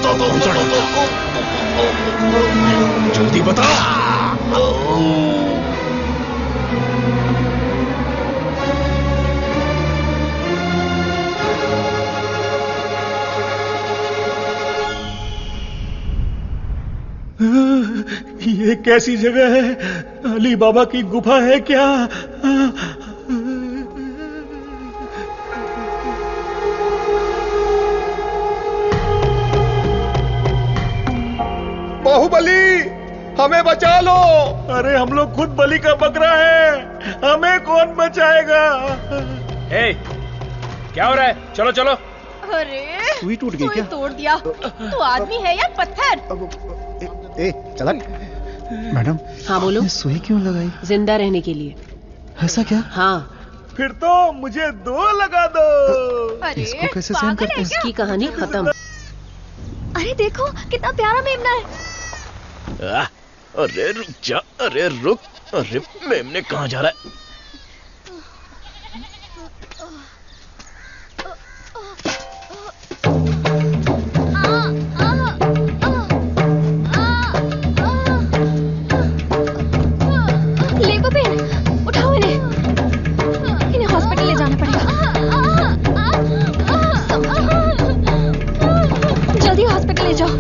बता कौन सा डॉक्टर? जल्दी बता। ये कैसी जगह है? अली बाबा की गुफा है क्या? बाहुबली, हमें बचा लो। अरे हम लोग खुद बलि का बकरा है, हमें कौन बचाएगा? क्या हो रहा है? चलो चलो। अरे सुई टूट गई क्या? तोड़ दिया। तू आदमी है या पत्थर? ए चला। मैडम। हाँ बोलो। सुई क्यों लगाई? जिंदा रहने के लिए। ऐसा क्या? हाँ। फिर तो मुझे 2 लगा दो। अरे इसको कैसे सहन करते हैं? इसकी कहानी खत्म। अरे देखो कितना प्यारा मेमना है। अरे रुक जा, अरे रुक। अरे मेमने कहाँ जा रहा है? ले बबेन, उठाओ इन्हें हॉस्पिटल ले जाना पड़ेगा। जल्दी हॉस्पिटल ले जाओ।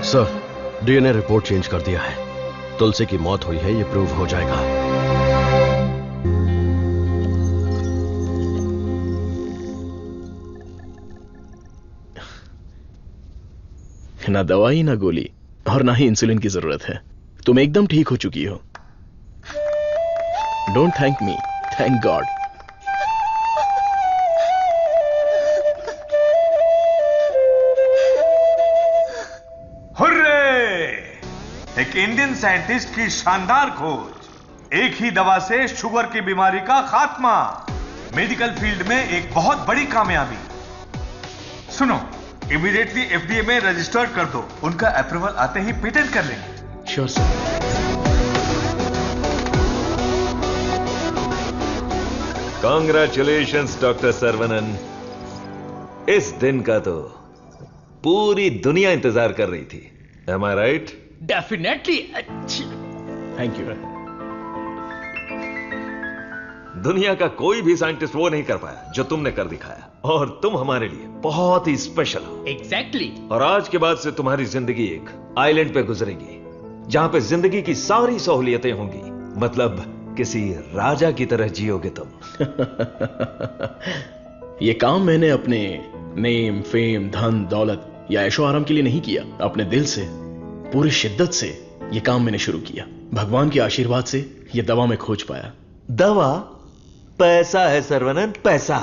सर, डीएनए रिपोर्ट चेंज कर दिया है। तुलसी की मौत हुई है, ये प्रूव हो जाएगा। ना दवाई, ना गोली और ना ही इंसुलिन की जरूरत है। तुम एकदम ठीक हो चुकी हो। Don't thank me, thank God. एक इंडियन साइंटिस्ट की शानदार खोज, एक ही दवा से शुगर की बीमारी का खात्मा, मेडिकल फील्ड में एक बहुत बड़ी कामयाबी। सुनो, इमीडिएटली एफडीए में रजिस्टर्ड कर दो। उनका अप्रूवल आते ही पेटेंट कर लेंगे। Sure sir. Congratulations doctor Saravanan. इस दिन का तो पूरी दुनिया इंतजार कर रही थी। Am I right? Definitely. Thank you. दुनिया का कोई भी साइंटिस्ट वो नहीं कर पाया जो तुमने कर दिखाया, और तुम हमारे लिए बहुत ही स्पेशल हो। एग्जैक्टली। और आज के बाद से तुम्हारी जिंदगी एक आइलैंड पे गुजरेगी, जहां पे जिंदगी की सारी सहूलियतें होंगी। मतलब किसी राजा की तरह जियोगे तुम। ये काम मैंने अपने नेम, फेम, धन, दौलत या ऐशो आराम के लिए नहीं किया। अपने दिल से, पूरी शिद्दत से ये काम मैंने शुरू किया। भगवान के आशीर्वाद से ये दवा में खोज पाया। दवा? पैसा है सर्वनन, पैसा।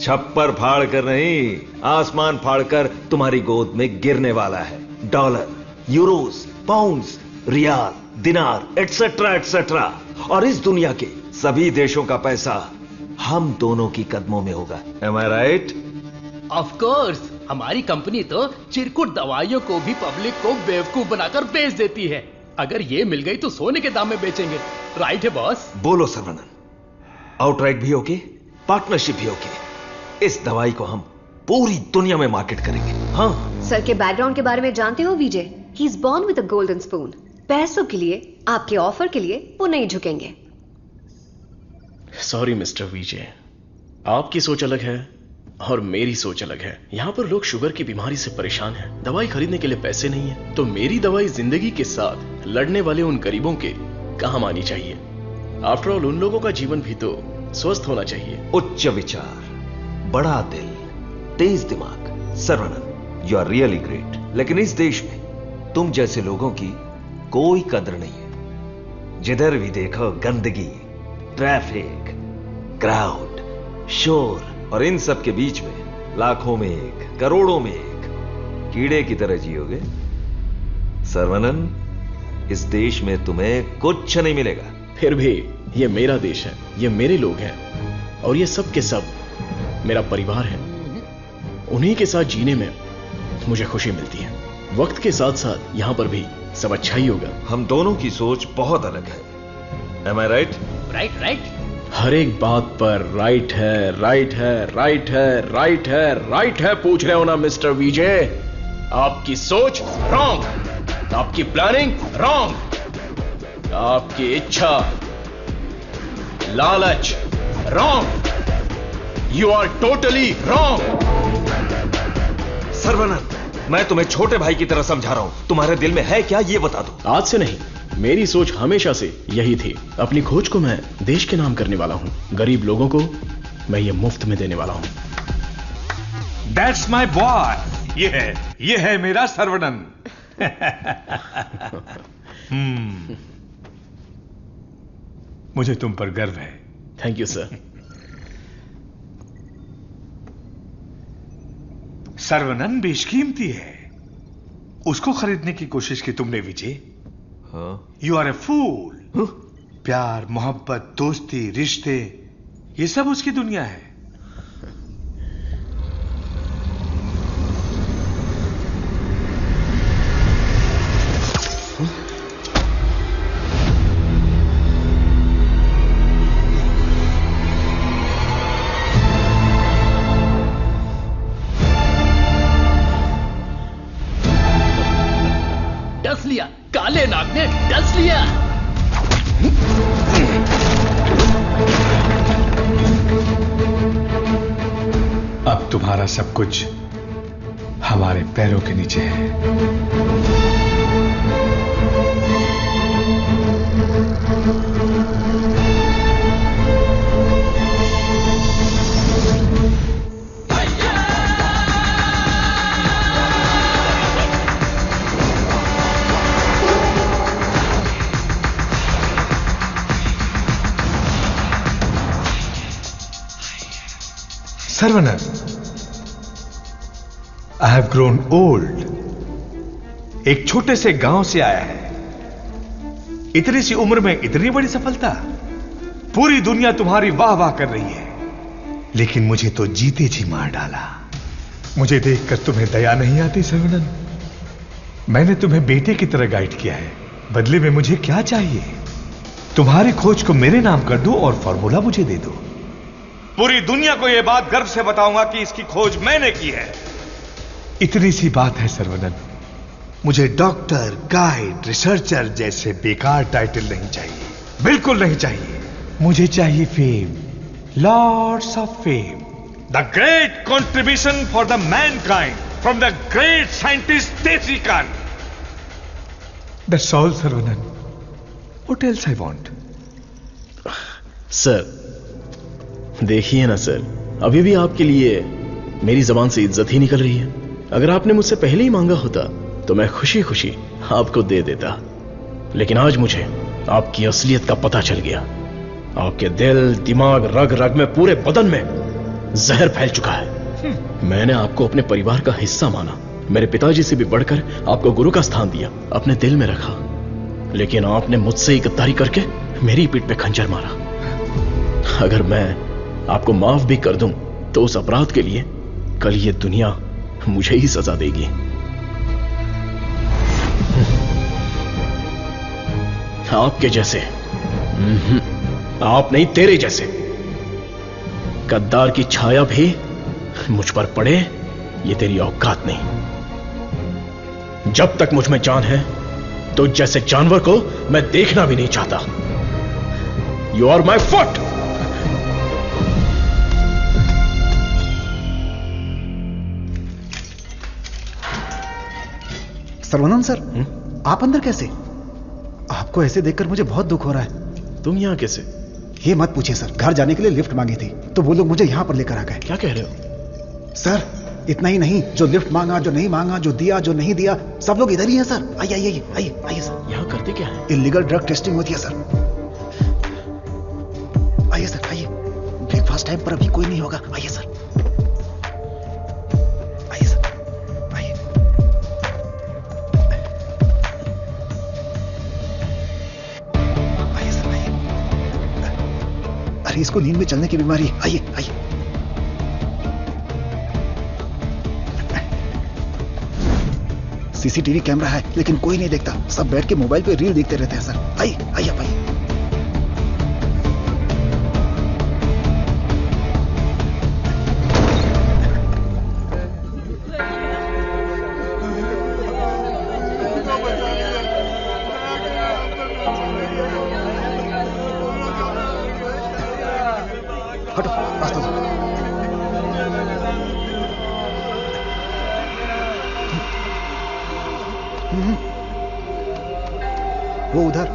छप्पर फाड़ कर नहीं, आसमान फाड़कर तुम्हारी गोद में गिरने वाला है। डॉलर, यूरोस, पाउंड्स, रियाल, दिनार, एटसेट्रा एटसेट्रा। और इस दुनिया के सभी देशों का पैसा हम दोनों की कदमों में होगा। Am I right? Of course. हमारी कंपनी तो चिरकुट दवाइयों को भी पब्लिक को बेवकूफ बनाकर बेच देती है। अगर ये मिल गई तो सोने के दाम में बेचेंगे। राइट है बॉस? बोलो सर्वनन, आउटराइट भी होके, पार्टनरशिप भी होके, इस दवाई को हम पूरी दुनिया में मार्केट करेंगे। हाँ। सर के बैकग्राउंड के बारे में जानते हो Vijay? He is born with a golden spoon. पैसों के लिए, आपके ऑफर के लिए वो नहीं झुकेंगे। सॉरी मिस्टर विजय, आपकी सोच अलग है और मेरी सोच अलग है। यहाँ पर लोग शुगर की बीमारी से परेशान हैं, दवाई खरीदने के लिए पैसे नहीं है, तो मेरी दवाई जिंदगी के साथ लड़ने वाले उन गरीबों के काम आनी चाहिए। आफ्टर ऑल उन लोगों का जीवन भी तो स्वस्थ होना चाहिए। उच्च विचार, बड़ा दिल, तेज दिमाग। Saravanan, you are really great. लेकिन इस देश में तुम जैसे लोगों की कोई कदर नहीं है। जिधर भी देखो गंदगी, ट्रैफिक, क्राउड, शोर, और इन सब के बीच में लाखों में एक, करोड़ों में एक कीड़े की तरह जियोगे। सर्वनन, इस देश में तुम्हें कुछ नहीं मिलेगा। फिर भी ये मेरा देश है, ये मेरे लोग हैं, और ये सब के सब मेरा परिवार है। उन्हीं के साथ जीने में मुझे खुशी मिलती है। वक्त के साथ साथ यहां पर भी सब अच्छा ही होगा। हम दोनों की सोच बहुत अलग है। Am I right? Right right. हर एक बात पर राइट है, राइट है, राइट है, राइट है, राइट है पूछ रहे हो ना मिस्टर विजय? आपकी सोच रॉन्ग, आपकी प्लानिंग रॉन्ग, आपकी इच्छा, लालच wrong. You are totally wrong. Saravanan, मैं तुम्हें छोटे भाई की तरह समझा रहा हूं। तुम्हारे दिल में है क्या, ये बता दो। आज से नहीं, मेरी सोच हमेशा से यही थी। अपनी खोज को मैं देश के नाम करने वाला हूं। गरीब लोगों को मैं ये मुफ्त में देने वाला हूं। That's my boy। ये है मेरा सर्वनन। मुझे तुम पर गर्व है। Thank you sir. सर्वनन बेशकीमती है, उसको खरीदने की कोशिश की तुमने विजय। यू आर ए फूल। प्यार, मोहब्बत, दोस्ती, रिश्ते, ये सब उसकी दुनिया है। डस लिया, काले नाग ने डस लिया। अब तुम्हारा सब कुछ हमारे पैरों के नीचे है। Saravanan, I have grown old. एक छोटे से गांव से आया है, इतनी सी उम्र में इतनी बड़ी सफलता। पूरी दुनिया तुम्हारी वाह वाह कर रही है, लेकिन मुझे तो जीते जी मार डाला। मुझे देखकर तुम्हें दया नहीं आती सर्वनन? मैंने तुम्हें बेटे की तरह गाइड किया है, बदले में मुझे क्या चाहिए? तुम्हारी खोज को मेरे नाम कर दो और फॉर्मूला मुझे दे दो। पूरी दुनिया को यह बात गर्व से बताऊंगा कि इसकी खोज मैंने की है। इतनी सी बात है सर्वनन। मुझे डॉक्टर, गाइड, रिसर्चर जैसे बेकार टाइटल नहीं चाहिए, बिल्कुल नहीं चाहिए। मुझे चाहिए fame, lords of fame, the great contribution for the mankind from the great scientist Desi Kaan. That's all Saravanan. What else I want? Sir देखिए ना सर, अभी भी आपके लिए मेरी जबान से इज्जत ही निकल रही है। अगर आपने मुझसे पहले ही मांगा होता तो मैं खुशी खुशी आपको दे देता, लेकिन आज मुझे आपकी असलियत का पता चल गया। आपके दिल, दिमाग, रग रग में, पूरे बदन में जहर फैल चुका है। मैंने आपको अपने परिवार का हिस्सा माना, मेरे पिताजी से भी बढ़कर आपको गुरु का स्थान दिया, अपने दिल में रखा, लेकिन आपने मुझसे ही गद्दारी करके मेरी पीठ पे खंजर मारा। अगर मैं आपको माफ भी कर दूं तो उस अपराध के लिए कल ये दुनिया मुझे ही सजा देगी। आपके जैसे, आप नहीं, तेरे जैसे गद्दार की छाया भी मुझ पर पड़े, ये तेरी औकात नहीं। जब तक मुझ में जान है तो जैसे जानवर को मैं देखना भी नहीं चाहता। You are my foot. Saravanan sir, आप अंदर कैसे? आपको ऐसे देखकर मुझे बहुत दुख हो रहा है। तुम यहां कैसे? ये मत पूछिए सर, घर जाने के लिए लिफ्ट मांगी थी तो वो लोग मुझे यहां पर लेकर आ गए। क्या कह रहे हो? सर, इतना ही नहीं, जो लिफ्ट मांगा, जो नहीं मांगा, जो दिया, जो नहीं दिया, सब लोग इधर ही हैं सर। आइए आइए आइए आइए सर। यहाँ करते क्या है? इलीगल ड्रग टेस्टिंग होती है सर। आइए सर आइए, ब्रेकफास्ट टाइम पर अभी कोई नहीं होगा। आइए सर, आइए सर, आइए। आइए सर आइए। अरे इसको नींद में चलने की बीमारी है। आइए आइए। सीसीटीवी कैमरा है लेकिन कोई नहीं देखता, सब बैठ के मोबाइल पे रील देखते रहते हैं सर। आइए आइए आप आइए। हटो, रास्ता दो। वो उधर।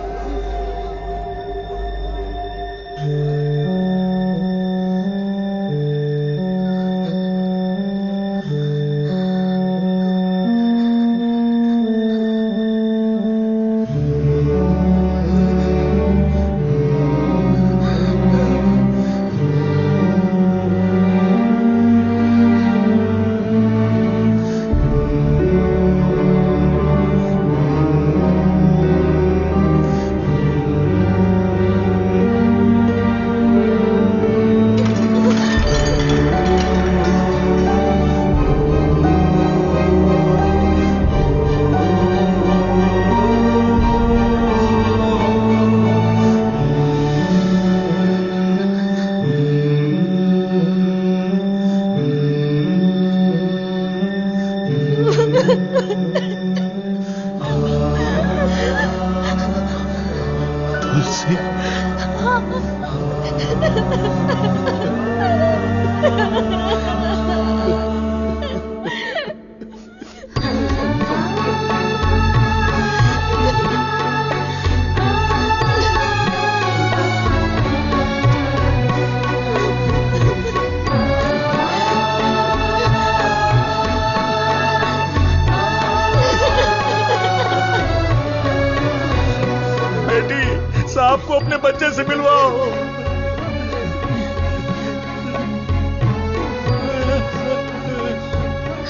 साहब को अपने बच्चे से मिलवाओ।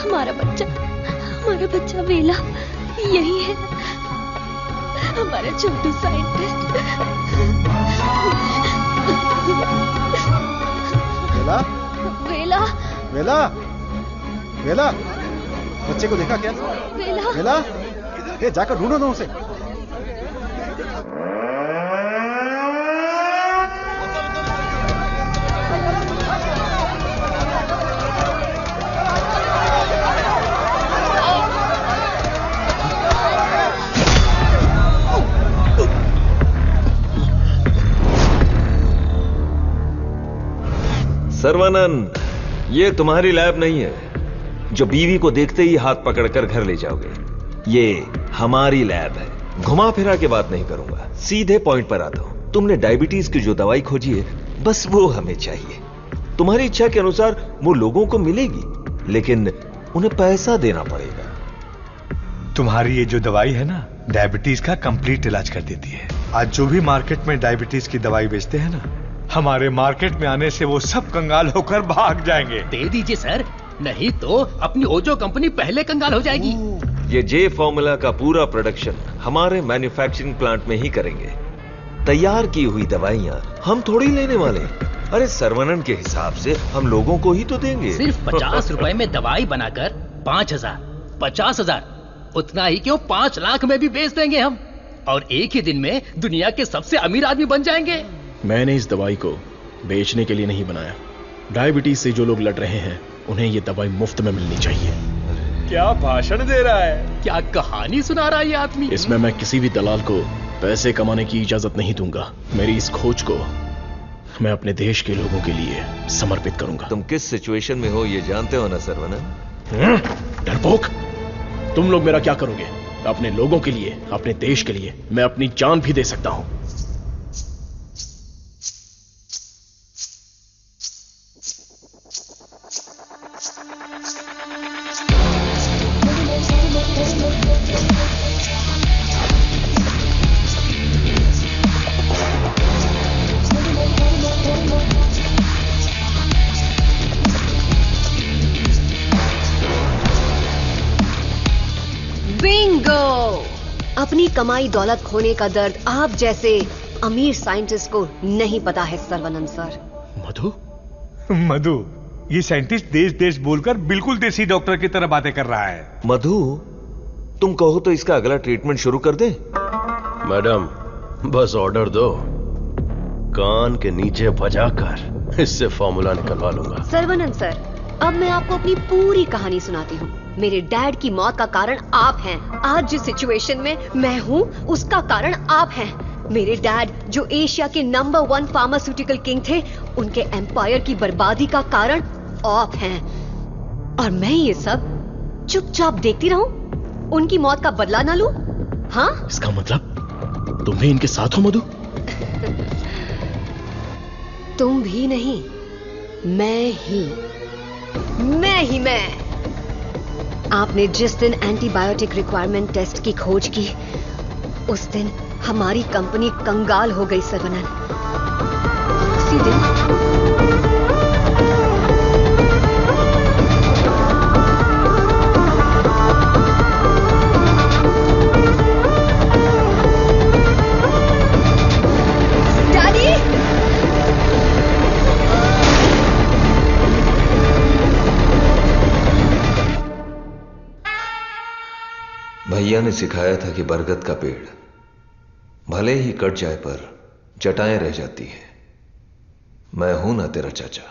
हमारा बच्चा वेला यही है, हमारा छोटू साइंटिस्ट। वेला वेला वेला वेला, बच्चे को देखा क्या? वेला वेला, ये जाकर ढूंढो ना उसे। सर्वानंद, ये तुम्हारी लैब नहीं है जो बीवी को देखते ही हाथ पकड़कर घर ले जाओगे। ये हमारी लैब है। घुमा फिरा के बात नहीं करूंगा, सीधे पॉइंट पर आता हूं। तुमने डायबिटीज की जो दवाई खोजी है, बस वो हमें चाहिए। तुम्हारी इच्छा के अनुसार वो लोगों को मिलेगी, लेकिन उन्हें पैसा देना पड़ेगा। तुम्हारी ये जो दवाई है ना, डायबिटीज का कंप्लीट इलाज कर देती है। आज जो भी मार्केट में डायबिटीज की दवाई बेचते हैं ना, हमारे मार्केट में आने से वो सब कंगाल होकर भाग जाएंगे। दे दीजिए सर, नहीं तो अपनी ओजो कंपनी पहले कंगाल हो जाएगी। ये जे फॉर्मूला का पूरा प्रोडक्शन हमारे मैन्युफैक्चरिंग प्लांट में ही करेंगे। तैयार की हुई दवाइयां हम थोड़ी लेने वाले। अरे सर्वनन के हिसाब से हम लोगों को ही तो देंगे। सिर्फ 50 रुपए में दवाई बनाकर 5,000, 50,000, उतना ही क्यों 5 लाख में भी बेच देंगे हम, और एक ही दिन में दुनिया के सबसे अमीर आदमी बन जाएंगे। मैंने इस दवाई को बेचने के लिए नहीं बनाया। डायबिटीज से जो लोग लड़ रहे हैं, उन्हें ये दवाई मुफ्त में मिलनी चाहिए। क्या भाषण दे रहा है, क्या कहानी सुना रहा है ये आदमी। इसमें मैं किसी भी दलाल को पैसे कमाने की इजाजत नहीं दूंगा। मेरी इस खोज को मैं अपने देश के लोगों के लिए समर्पित करूंगा। तुम किस सिचुएशन में हो ये जानते हो ना सर्वनन? डरपोक, तुम लोग मेरा क्या करोगे? अपने लोगों के लिए, अपने देश के लिए मैं अपनी जान भी दे सकता हूं। अपनी कमाई दौलत खोने का दर्द आप जैसे अमीर साइंटिस्ट को नहीं पता है सर्वनंद सर। मधु, मधु, ये साइंटिस्ट देश देश बोलकर बिल्कुल देसी डॉक्टर की तरह बातें कर रहा है। मधु, तुम कहो तो इसका अगला ट्रीटमेंट शुरू कर दें? मैडम, बस ऑर्डर दो, कान के नीचे बजाकर इससे फॉर्मूला निकलवा लूंगा। सर्वनंद सर, अब मैं आपको अपनी पूरी कहानी सुनाती हूँ। मेरे डैड की मौत का कारण आप हैं। आज जिस सिचुएशन में मैं हूँ उसका कारण आप हैं। मेरे डैड जो एशिया के नंबर 1 फार्मास्यूटिकल किंग थे, उनके एम्पायर की बर्बादी का कारण आप हैं। और मैं ये सब चुपचाप देखती रहूं? उनकी मौत का बदला ना लूं? हाँ? इसका मतलब तुम भी इनके साथ हो मधु? तुम भी नहीं, मैं ही मैं। आपने जिस दिन एंटीबायोटिक रिक्वायरमेंट टेस्ट की खोज की, उस दिन हमारी कंपनी कंगाल हो गई सर्वनंद। उसी दिन भैया ने सिखाया था कि बरगद का पेड़ भले ही कट जाए पर जटाएं रह जाती हैं। मैं हूं ना तेरा चाचा।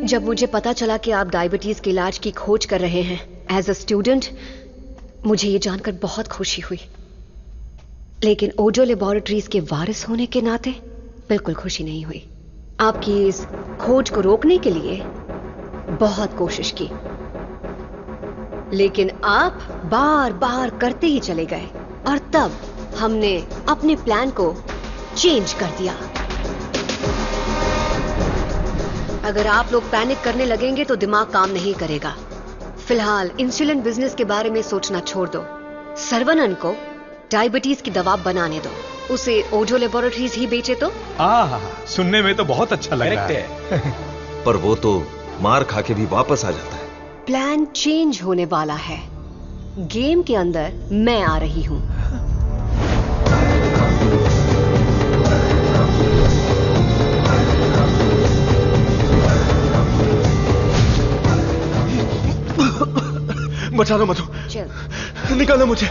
जब मुझे पता चला कि आप डायबिटीज के इलाज की खोज कर रहे हैं एज अ स्टूडेंट, मुझे ये जानकर बहुत खुशी हुई। लेकिन ओजो लेबोरेटरीज के वारिस होने के नाते बिल्कुल खुशी नहीं हुई। आपकी इस खोज को रोकने के लिए बहुत कोशिश की, लेकिन आप बार बार करते ही चले गए और तब हमने अपने प्लान को चेंज कर दिया। अगर आप लोग पैनिक करने लगेंगे तो दिमाग काम नहीं करेगा। फिलहाल इंसुलिन बिजनेस के बारे में सोचना छोड़ दो। सर्वनंद को डायबिटीज की दवा बनाने दो, उसे ओजो लेबोरेटरीज ही बेचे तो। सुनने में तो बहुत अच्छा लग रहा है। पर वो तो मार खा के भी वापस आ जाता है। प्लान चेंज होने वाला है। गेम के अंदर मैं आ रही हूं। बचा लो मधु, चल निकालो मुझे।